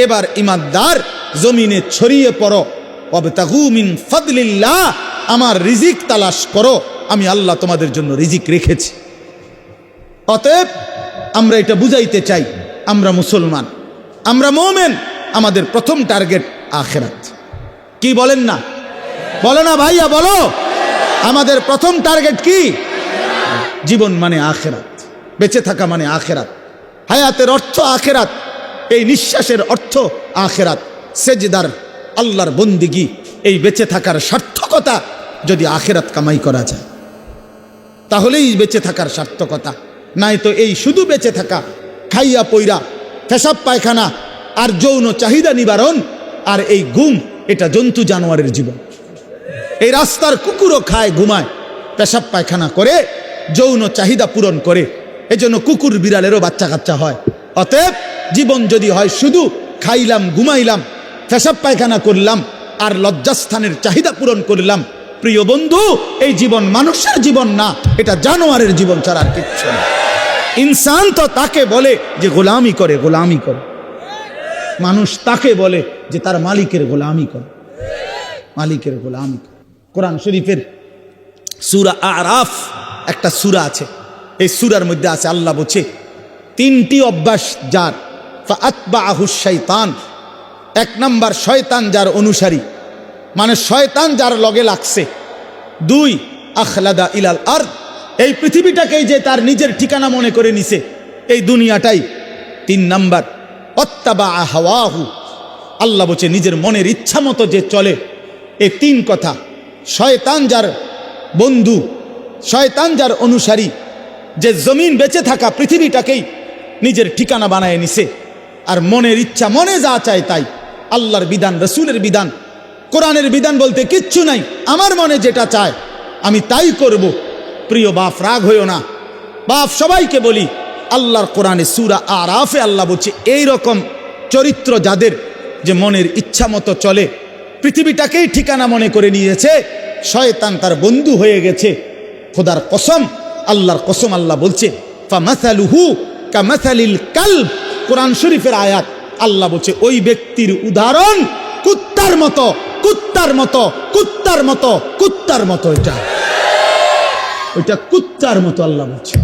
এবার ইমানদার জমিনে ছড়িয়ে পড়ো। ওয়াবতাগু মিন ফাদলিল্লাহ, আমার রিজিক তালাশ করো, আমি আল্লাহ তোমাদের জন্য রিজিক রেখেছি। অতএব আমরা এটা বুঝাইতে চাই, আমরা মুসলমান, আমরা মুমিন, আমাদের প্রথম টার্গেট আখেরাত। কি বলেন না? বলো না ভাইয়া, বলো। আমাদের প্রথম টার্গেট কি? জীবন মানে আখেরাত, বেঁচে থাকা মানে আখেরাত, হায়াতের অর্থ আখেরাত, এই নিঃশ্বাসের অর্থ আখেরাত, সেজদার আল্লাহর বন্দিগি, এই বেঁচে থাকার সার্থকতা যদি আখেরাত কামাই করা যায়, তাহলেই বেঁচে থাকার সার্থকতা। নাই তো এই শুধু বেঁচে থাকা, খাইয়া পইরা, পেশাব পায়খানা আর যৌন চাহিদা নিবারণ, আর এই ঘুম, এটা জন্তু জানোয়ারের জীবন। এই রাস্তার কুকুরও খায়, ঘুমায়, পেশাব পায়খানা করে, যৌন চাহিদা পূরণ করে। এজন্য কুকুর বিড়ালেরও বাচ্চা কাচ্চা হয়। অতএব জীবন যদি হয় শুধু খাইলাম, ঘুমাইলাম, পেশাব পায়খানা করলাম আর লজ্জাস্থানের চাহিদা পূরণ করলাম, প্রিয় বন্ধু, এই জীবন মানুষের জীবন না, এটা জানোয়ারের জীবন ছাড়া আর কিচ্ছু না। ইনসান তো তাকে বলে যে গোলামি করে, গোলামি করে। মানুষ তাকে বলে যে তার মালিকের গোলামি করে, মালিকের গোলামি করে। কোরআন শরীফের সূরা আরাফ একটা সূরা আছে, এই সূরার মধ্যে আছে, আল্লাহ বলছে 3টি অভ্যাস যার, ফাআতবাআহুশ শাইতান। 1 নাম্বার, শয়তান যার অনুসারী, মানে শয়তান যার লগে লাগছে। 2, আখলাদা ইলাল আরদ, এই পৃথিবীটাকেই যে তার নিজের ঠিকানা মনে করে নিছে, এই দুনিয়াটাই। 3 নাম্বার, অত্তাবা হাওয়াহু, আল্লাহ বলছে নিজের মনের ইচ্ছা মতো যে চলে। এই 3 কথা, শয়তান যার বন্ধু, শয়তান যার অনুসারী, যে জমিন বেঁচে থাকা পৃথিবীটাকেই নিজের ঠিকানা বানায় নিছে, আর মনের ইচ্ছা, মনে যা চায় তাই। আল্লাহর বিধান, রসুলের বিধান, কোরআনের বিধান বলতে কিচ্ছু নাই, আমার মনে যেটা চায় আমি তাই করব। প্রিয় বাপ, রাগ হইও না, বাপ সবাইকে বলি, আল্লাহর কোরআনে সূরা আরাফে আল্লাহ বলছে এই রকম চরিত্র যাদের, যে মনের ইচ্ছা মতো চলে, পৃথিবীটাকেই ঠিকানা মনে করে নিয়েছে, শয়তান তার বন্ধু হয়ে গেছে। খোদার কসম, আল্লাহর কসম, আল্লাহ বলছে ফামাসালুহু কামাসালিল কালব। কোরআন শরীফের আয়াত, আল্লাহ বলছে ওই ব্যক্তির উদাহরণ কুত্তার মতো, কুত্তার মতো, কুত্তার মতো, কুত্তার মতো। ওইটা কুত্তার মতো আল্লাহ বলছে।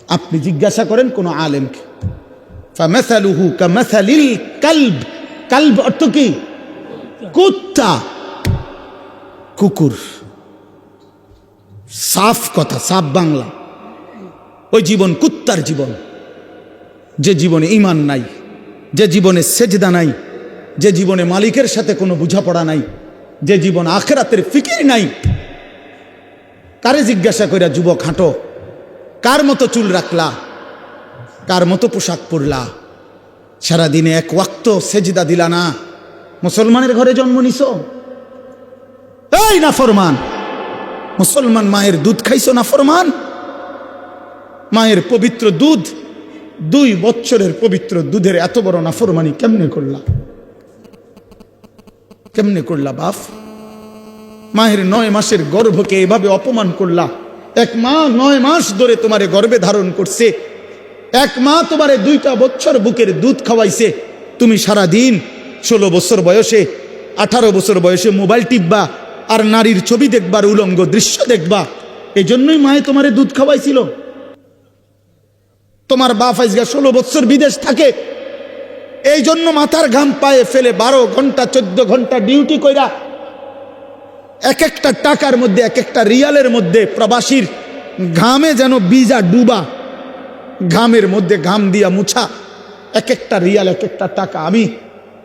আপনি জিজ্ঞাসা করেন কোন আলেমকে, ফামাসালুহু কামাসালিল কালব। কালব অর্থ কি? কুত্তা, কুকুর। সাফ কথা, সাফ বাংলা। ওই জীবন কুত্তার জীবন, যে জীবনে ঈমান নাই, যে জীবনে সেজদা নাই, যে জীবনে মালিকের সাথে কোনো বোঝাপড়া নাই, যে জীবন আখিরাতের ফিকির নাই। কারে জিজ্ঞাসা কইরা যুবক হাঁটো, কার মতো চুল রাখলা, কার মতো পোশাক পরলা, সারাদিনে 1 ওয়াক্ত সেজদা দিলা না, মুসলমানের ঘরে জন্ম নিছো? এই নাফরমান, মুসলমান মায়ের দুধ খাইছো নাফরমান? মায়ের পবিত্র দুধ, 2 বছরের পবিত্র দুধের এত বড় নাফরমানি কেমনে করলা? কেমনে করলা বাপ? মায়ের 9 মাসের গর্ভকে এভাবে অপমান করলা। 1 মা 9 মাস ধরে তোমারে গর্ভে ধারণ করছে, 1 মা তোমারে 2টা বছর বুকের দুধ খাওয়াইছে। তুমি সারা দিন 16 বছর বয়সে, 18 বছর বয়সে মোবাইল টিপবা, আর নারীর ছবি দেখবার, উলঙ্গ দৃশ্য দেখবা। এই জন্যই মায়ে তোমারে দুধ খাওয়াইছিল। তোমার বাপ আজকে 16 বছর বিদেশ থাকে, এই জন্য মাথার ঘাম পায়ে ফেলে 12 ঘন্টা 14 ঘন্টা ডিউটি কইরা এক একটা টাকার মধ্যে, এক একটা রিয়ালের মধ্যে প্রবাসীর ঘামে যেন বীজা ডুবা, ঘামের মধ্যে ঘাম দিয়া মুছা, এক একটা রিয়াল, এক একটা টাকা। আমি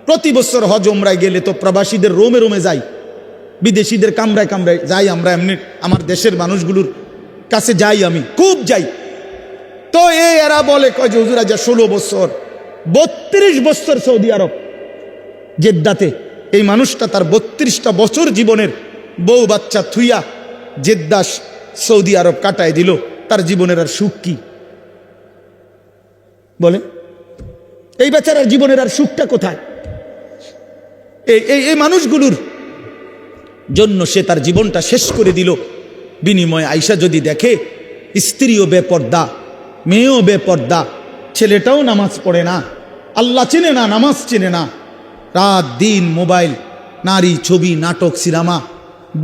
প্রতি বছর হজ উমরায় গেলে তো প্রবাসীদের রোমে রোমে যাই, বিদেশিদের কামরায় কামরায় যাই। আমরা এমনি আমার দেশের মানুষগুলোর কাছে যাই, আমি খুব যাই। তো এরা বলে কয় যে হুজুর আজ 16 বছর 32 বছর সৌদি আরব জেদ্দাতে। এই মানুষটা তার 32টা বছর জীবনের বউ বাচ্চা থুইয়া জেদ্দা সৌদি আরব কাটায় দিল। তার জীবনের আর সুখ কি বলে? এই বেচারার জীবনের আর সুখটা কোথায়? এই মানুষগুলোর জন্য সে তার জীবনটা শেষ করে দিল। বিনিময়ে আইসা যদি দেখে স্ত্রীও বেপর্দা, মেয়েও বেপর্দা, ছেলেটাও নামাজ পড়ে না, আল্লাহ চেনে না, নামাজ চেনে না, রাত দিন মোবাইল, নারী, ছবি, নাটক, সিনেমা,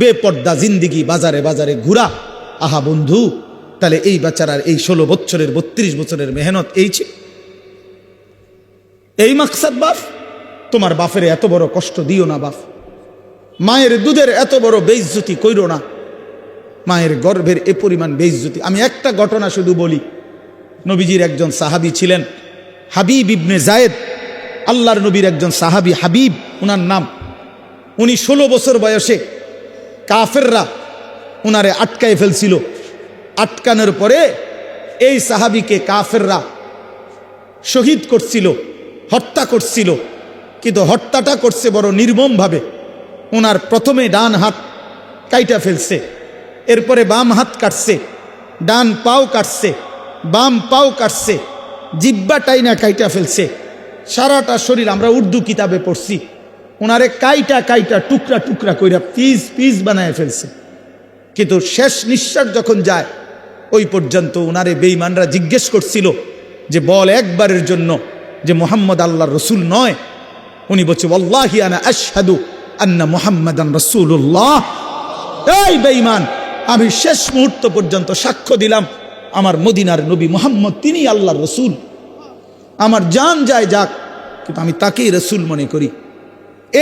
বেপর্দা জিন্দিগি, বাজারে বাজারে ঘুরা। আহা বন্ধু, তাহলে এই বেচারার এই 16 বছরের 32 বছরের মেহনত এই মাকসাদ। বাপ, তোমার বাপের এত বড় কষ্ট দিও না বাপ। মায়ের দুধের এত বড় বেইজ্জতি কইরো না, মায়ের গর্ভের এ পরিমাণ বেইজ্জতি। আমি একটা ঘটনা শুধু বলি। নবীজির একজন সাহাবী ছিলেন হাবিব ইবনে জায়েদ, আল্লাহর নবীর একজন সাহাবী হাবিব উনার নাম। উনি 16 বছর বয়সে কাফেররা উনারে আটকায় ফেলছিল। আটকানোর পরে এই সাহাবীকে কাফেররা শহীদ করছিল, হত্যা করছিল। কিন্তু হত্যাটা করছে বড় নির্মমভাবে। ওনার প্রথমে ডান হাত কাইটা ফেলছে, এরপরে বাম হাত কাটছে, ডান পাও কাটছে, বাম পাও কাটছে, জিব্বা টাইনা কাইটা ফেলছে, সারাটা শরীর। আমরা উর্দু কিতাবে পড়ছি, ওনারে কাইটা কাইটা টুকরা টুকরা কইরা পিস পিস বানায় ফেলছে। কিন্তু শেষ নিঃশ্বাস যখন যায়, ওই পর্যন্ত ওনারে বেঈমানরা জিজ্ঞেস করছিল যে বল একবারের জন্য যে মুহাম্মদ আল্লাহর রসুল নয়। উনি বলছে ওয়াল্লাহি আনা আশহাদু আন্না মুহাম্মাদান রাসূলুল্লাহ। এই বেঈমান, আমি শেষ মুহূর্ত পর্যন্ত সাক্ষ্য দিলাম আমার মদিনার নবী মুহাম্মদ তিনি আল্লাহর রসুল। আমার জান যায় যাক, কিন্তু আমি তাকেই রসুল মনে করি।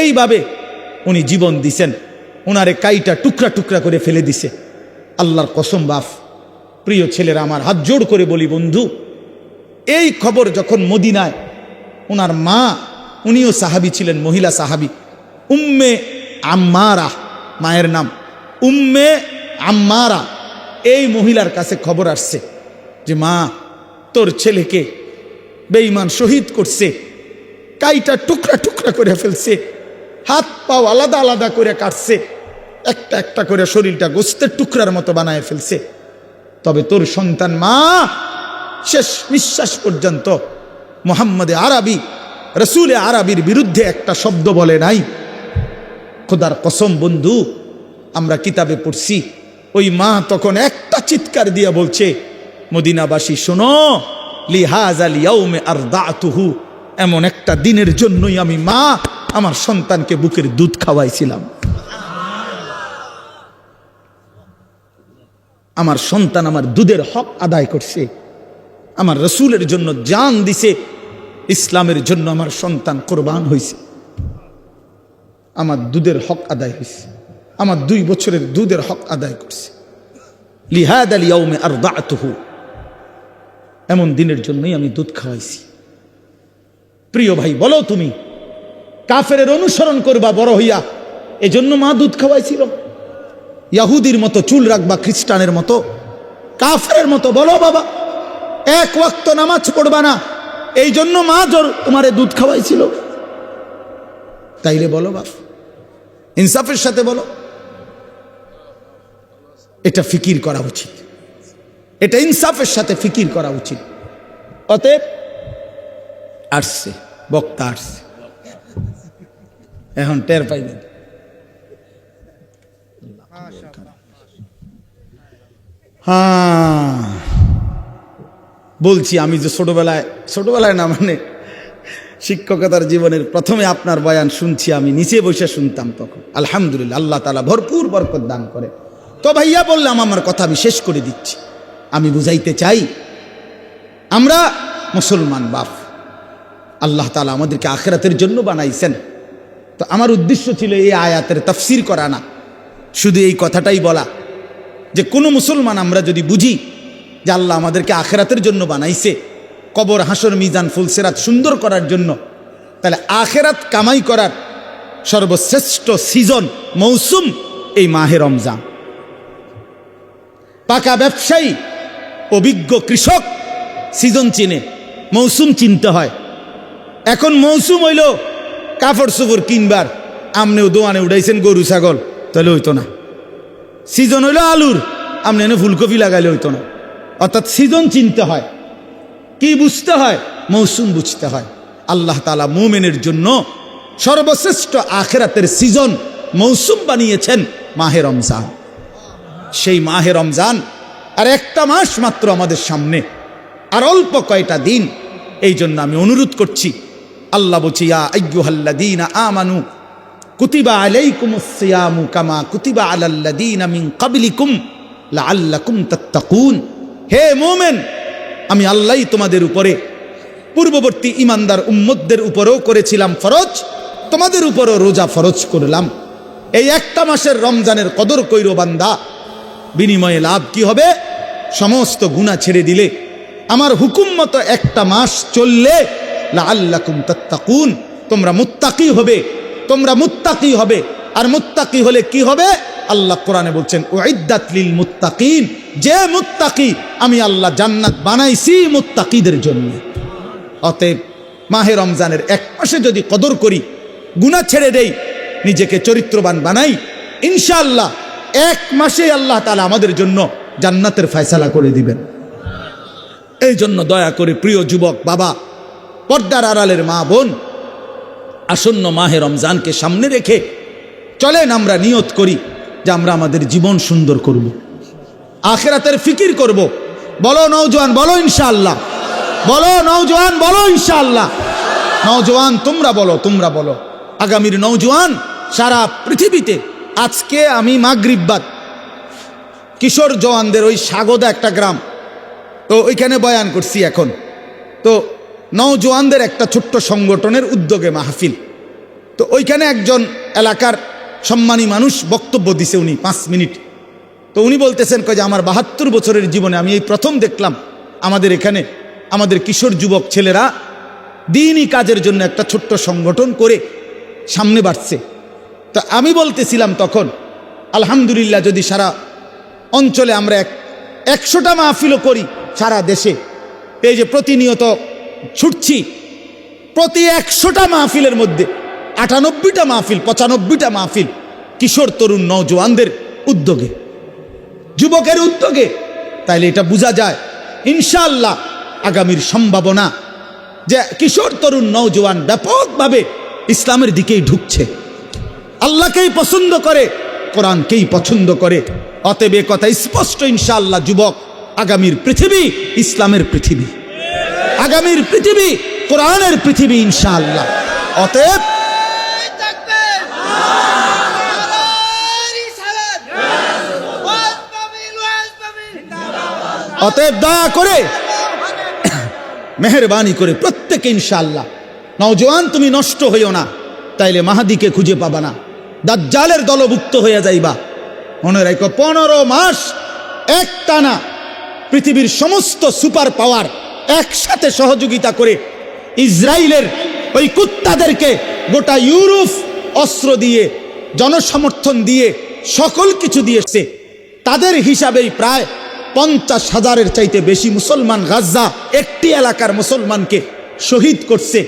এইভাবে উনি জীবন দিছেন। ওনারে কাইটা টুকরা টুকরা করে ফেলে দিছে। আল্লাহর কসম বাপ, প্রিয় ছেলেরা, আমার হাত জোড় করে বলি বন্ধু, এই খবর যখন মদিনায় ওনার মা, উনিও সাহাবী ছিলেন, মহিলা সাহাবী, উম্মে আম্মারা মায়ের নাম, উম্মে আম্মারা, এই মহিলার কাছে খবর আসছে যে মা, তোর ছেলেকে বেঈমান শহীদ করছে, কাইটা টুকরা টুকরা করে ফেলছে, হাত পাও আলাদা আলাদা করে কাটছে, একটা একটা করে শরীরটা গোস্তের টুকরার মতো বানায় ফেলছে। তবে তোর সন্তান মা শেষ নিঃশ্বাস পর্যন্ত মুহাম্মদে আরবি, রসুলে আরবির বিরুদ্ধে একটা শব্দ বলে নাই। খোদার কসম বন্ধু, আমরা কিতাবে পড়ছি, ওই মা তখন একটা চিৎকার দিয়া বলছে, মদিনাবাসী শোনো, লিহাযাল ইয়াউমে আরদাতুহু, এমন একটা দিনের জন্যই আমি মা আমার সন্তানকে বুকের দুধ খাওয়াইছিলাম। আমার সন্তান আমার দুধের হক আদায় করছে, আমার রসুলের জন্য জান দিছে, ইসলামের জন্য আমার সন্তান কোরবান হয়েছে, আমার দুধের হক আদায় হয়েছে, আমার 2 বছরের দুধের হক আদায় করছে। লিহাযাল ইয়াউমে আরদাতুহু, এমন দিনের জন্যই আমি দুধ খাওয়াইছি। প্রিয় ভাই, বলো তুমি কাফেরের অনুসরণ করবা বড় হইয়া, এজন্য মা দুধ খাওয়াইছিল? ইয়াহুদির মতো চুল রাখবা, খ্রিস্টানের মতো, কাফেরের মতো? বলো বাবা, 1 ওয়াক্ত নামাজ পড়বা না, এই জন্য মা তোমারে দুধ খাওয়াইছিল? তাইলে বলো বাপ, ইনসাফের সাথে বলো। এটা ফিকির করা উচিত, এটা ইনসাফের সাথে ফিকির করা উচিত। অতএব আসছে বক্তা, আসছে, এখন টের পাইবেন। বলছি আমি যে ছোটবেলায় না, মানে শিক্ষকতার জীবনের প্রথমে আপনার বয়ান শুনছি, আমি নিচে বসে শুনতাম তখন। আলহামদুলিল্লাহ, আল্লাহ তাআলা ভরপুর বরকত দান করে। তো ভাইয়া বললাম, আমার কথা আমি শেষ করে দিচ্ছি। আমি বুঝাইতে চাই, আমরা মুসলমান বাপ, আল্লাহ তাআলা আমাদেরকে আখিরাতের জন্য বানাইছেন। তো আমার উদ্দেশ্য ছিল এই আয়াতের তাফসীর করা না, শুধু এই কথাটাই বলা যে কোনো মুসলমান আমরা যদি বুঝি যে আল্লাহ আমাদেরকে আখিরাতের জন্য বানাইছে, কবর, হাসর, মিজান, ফুলসিরাত সুন্দর করার জন্য, তাহলে আখিরাত কামাই করার সর্বশ্রেষ্ঠ সিজন, মৌসুম এই মাহে রমজান। পাকা ব্যবসায়ী, অভিজ্ঞ কৃষক সিজন চিনে, মৌসুম চিনতে হয়। এখন মৌসুম হইল কাপড় চোপড় কিনবার, আমনেও দোয়ানে উঠাইছেন গরু ছাগল, তাহলে হইতো না। সিজন হইল আলুর, আমনে এনে ফুলকপি লাগাইলে হইতো না। অর্থাৎ সিজন চিনতে হয়। কি বুঝতে হয়? মৌসুম বুঝতে হয়। আল্লাহ তাআলা মুমিনের জন্য সর্বশ্রেষ্ঠ আখিরাতের সিজন, মৌসুম বানিয়েছেন মাহে রমজান। সেই মাহে রমজান আর একটা মাস মাত্র আমাদের সামনে, আর অল্প কয়টা দিন। এই জন্য আমি অনুরোধ করছি, আল্লাহ বলছি, ইয়া আইয়ুহাল্লাযীনা আমানু কুতিবা আলাইকুমুস সিয়ামু কামা কুতিবা আলাল্লাযীনা মিন ক্বাবলিকুম লাআল্লাকুম তাত্তাকুন। হে মুমিন, আমি আল্লাহই তোমাদের উপরে, পূর্ববর্তী ইমানদার উম্মতদের উপরেও করেছিলাম ফরজ, তোমাদের উপরও রোজা ফরজ করলাম। এই একটা মাসের রমজানের কদর কইরো বান্দা, বিনিময়ে লাভ কি হবে? সমস্ত গুনাহ ছেড়ে দিলে, আমার হুকুম মতো একটা মাস চললে, লাআল্লাকুম তাত্তাকুন, তোমরা মুত্তাকি হবে, তোমরা মুত্তাকি হবে। আর মুত্তাকি হলে কি হবে? আল্লাহ কোরআনে বলছেন, উইদ্দাত লিল মুত্তাকিন, যে মুত্তাকি আমি আল্লাহ জান্নাত বানাইছি মুত্তাকিদের জন্য। অতএব মাহে রমজানের এক মাসে যদি কদর করি, গুনাহ ছেড়ে দেই, নিজেকে চরিত্রবান বানাই, ইনশাআল্লাহ এক মাসে আল্লাহ তাআলা আমাদের জন্য জান্নাতের ফয়সালা করে দিবেন। এই জন্য দয়া করে প্রিয় যুবক বাবা, পর্দার আড়ালের মা বোন, আসন্ন মাহে রমজানকে সামনে রেখে চলেন আমরা নিয়ত করি যে আমরা আমাদের জীবন সুন্দর করব, আখিরাতের ফিকির করব। বলো নওজোয়ান, বলো ইনশাআল্লাহ। বলো নওজোয়ান, বলো ইনশাআল্লাহ। নওজোয়ান তোমরা বলো, তোমরা বলো। আগামীর নওজোয়ান সারা পৃথিবীতে, আজকে আমি মাগরিব বাদ কিশোর জওয়ানদের ওই স্বাগদা একটা গ্রাম, তো ওইখানে বয়ান করছি। এখন তো নওজোয়ানদের একটা ছোট্ট সংগঠনের উদ্যোগে মাহফিল, তো ওইখানে একজন এলাকার সম্মানী মানুষ বক্তব্য দিছে, উনি 5 মিনিট। তো উনি বলতেছেন যে আমার 72 বছরের জীবনে আমি এই প্রথম দেখলাম আমাদের এখানে আমাদের কিশোর যুবক ছেলেরা দিনই কাজের জন্য একটা ছোট্ট সংগঠন করে সামনে বাড়ছে। তো আমি বলতেছিলাম তখন, আলহামদুলিল্লাহ, যদি সারা অঞ্চলে আমরা 100টা মাহফিলও করি সারা দেশে, এই যে প্রতিনিয়ত ছুটছি, প্রতি 100টা মাহফিলের মধ্যে 98টা মাহফিল, 95টা মাহফিল কিশোর তরুণ নওজোয়ানদের উদ্যোগে, যুবকের উদ্যোগে, তাইলে এটা বোঝা যায় ইনশাআল্লাহ আগামীর সম্ভাবনা যে কিশোর তরুণ নওজোয়ান ব্যাপকভাবে ইসলামের দিকেই ঢুকছে, আল্লাহকেই পছন্দ করে, কোরআনকেই পছন্দ করে। অতএব এ কথা স্পষ্ট ইনশাআল্লাহ, যুবক, আগামীর পৃথিবী ইসলামের পৃথিবী, আগামীর পৃথিবী কোরআনের পৃথিবী ইনশাআল্লাহ। অতএব অতএব দয়া করে, মেহেরবানি করে প্রত্যেকে ইনশাআল্লাহ, নওজোয়ান তুমি নষ্ট হইও না, তাইলে মাহাদিকে খুঁজে পাবা না, দাজ্জালের দলভুক্ত হয়ে যাইবা। মনে রাখো, 15 মাস একটানা পৃথিবীর সমস্ত সুপার পাওয়ার একসাথে সহযোগিতা করে ইসরায়েলের ওই কুত্তাদেরকে গোটা ইউরোপ অস্ত্র দিয়ে, জনসমর্থন দিয়ে, সকল কিছু দিয়েছে। তাদের হিসাবেই প্রায় 50,000-এর চাইতে বেশি মুসলমান গাজ্জা একটি এলাকার মুসলমানকে শহীদ করছে,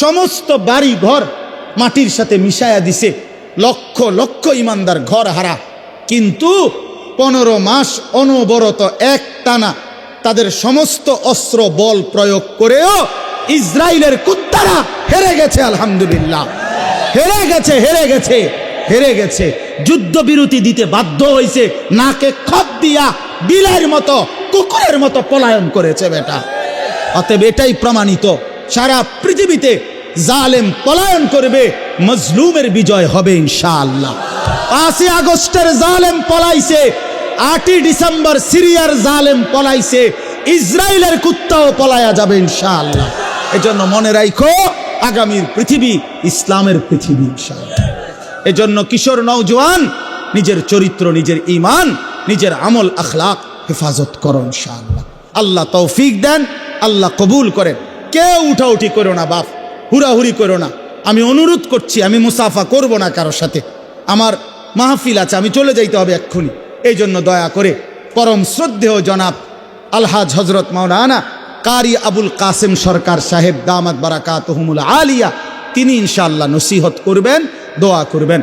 সমস্ত বাড়ি ঘর মাটির সাথে মিশায়া দিছে, লক্ষ লক্ষ ইমানদার ঘর হারা। কিন্তু 15 মাস অনবরত একটানা তাদের সমস্ত অস্ত্র বল প্রয়োগ করেও ইসরায়েলের কুত্তারা হেরে গেছে। আলহামদুলিল্লাহ, হেরে গেছে, হেরে গেছে, হেরে গেছে। যুদ্ধবিরতি দিতে বাধ্য হয়েছে, নাকে খত দিয়া বিলের মতো, কুকুরের মতো পলায়ন করেছে বেটা। অতএব এটাই প্রমাণিত, সারা পৃথিবীতে জালেম পলায়ন করবে, মজলুমের বিজয় হবে ইনশাআল্লাহ। 5 আগস্টের জালেম পলাইছে, 8 ডিসেম্বর সিরিয়ার জালেম পলাইছে, ইসরায়েলের কুত্তাও পলায়া যাবে ইনশাআল্লাহ। এজন্য মনে রাখো, আগামীর পৃথিবী ইসলামের পৃথিবী ইনশাআল্লাহ। এজন্য কিশোর নওজোয়ান নিজের চরিত্র, নিজের ঈমান, নিজের আমল আখলাক হেফাজত করো ইনশাআল্লাহ। আল্লাহ তৌফিক দেন, আল্লাহ কবুল করেন। কেউ উঠাউঠি করো না বাপ, হুড়াহুড়ি করো না। আমি অনুরোধ করছি, আমি মুসাফা করব না কারোর সাথে, আমার মাহফিল আছে, আমি চলে যাইতে হবে এক্ষুনি। এই জন্য দয়া করে পরম শ্রদ্ধেয় জনাব আলহাজ হজরত মাওলানা কারি আবুল কাসেম সরকার সাহেব দামাত বারাকাতুহুমুল আলিয়া, তিনি ইনশাআল্লাহ নসিহত করবেন, দোয়া করবেন।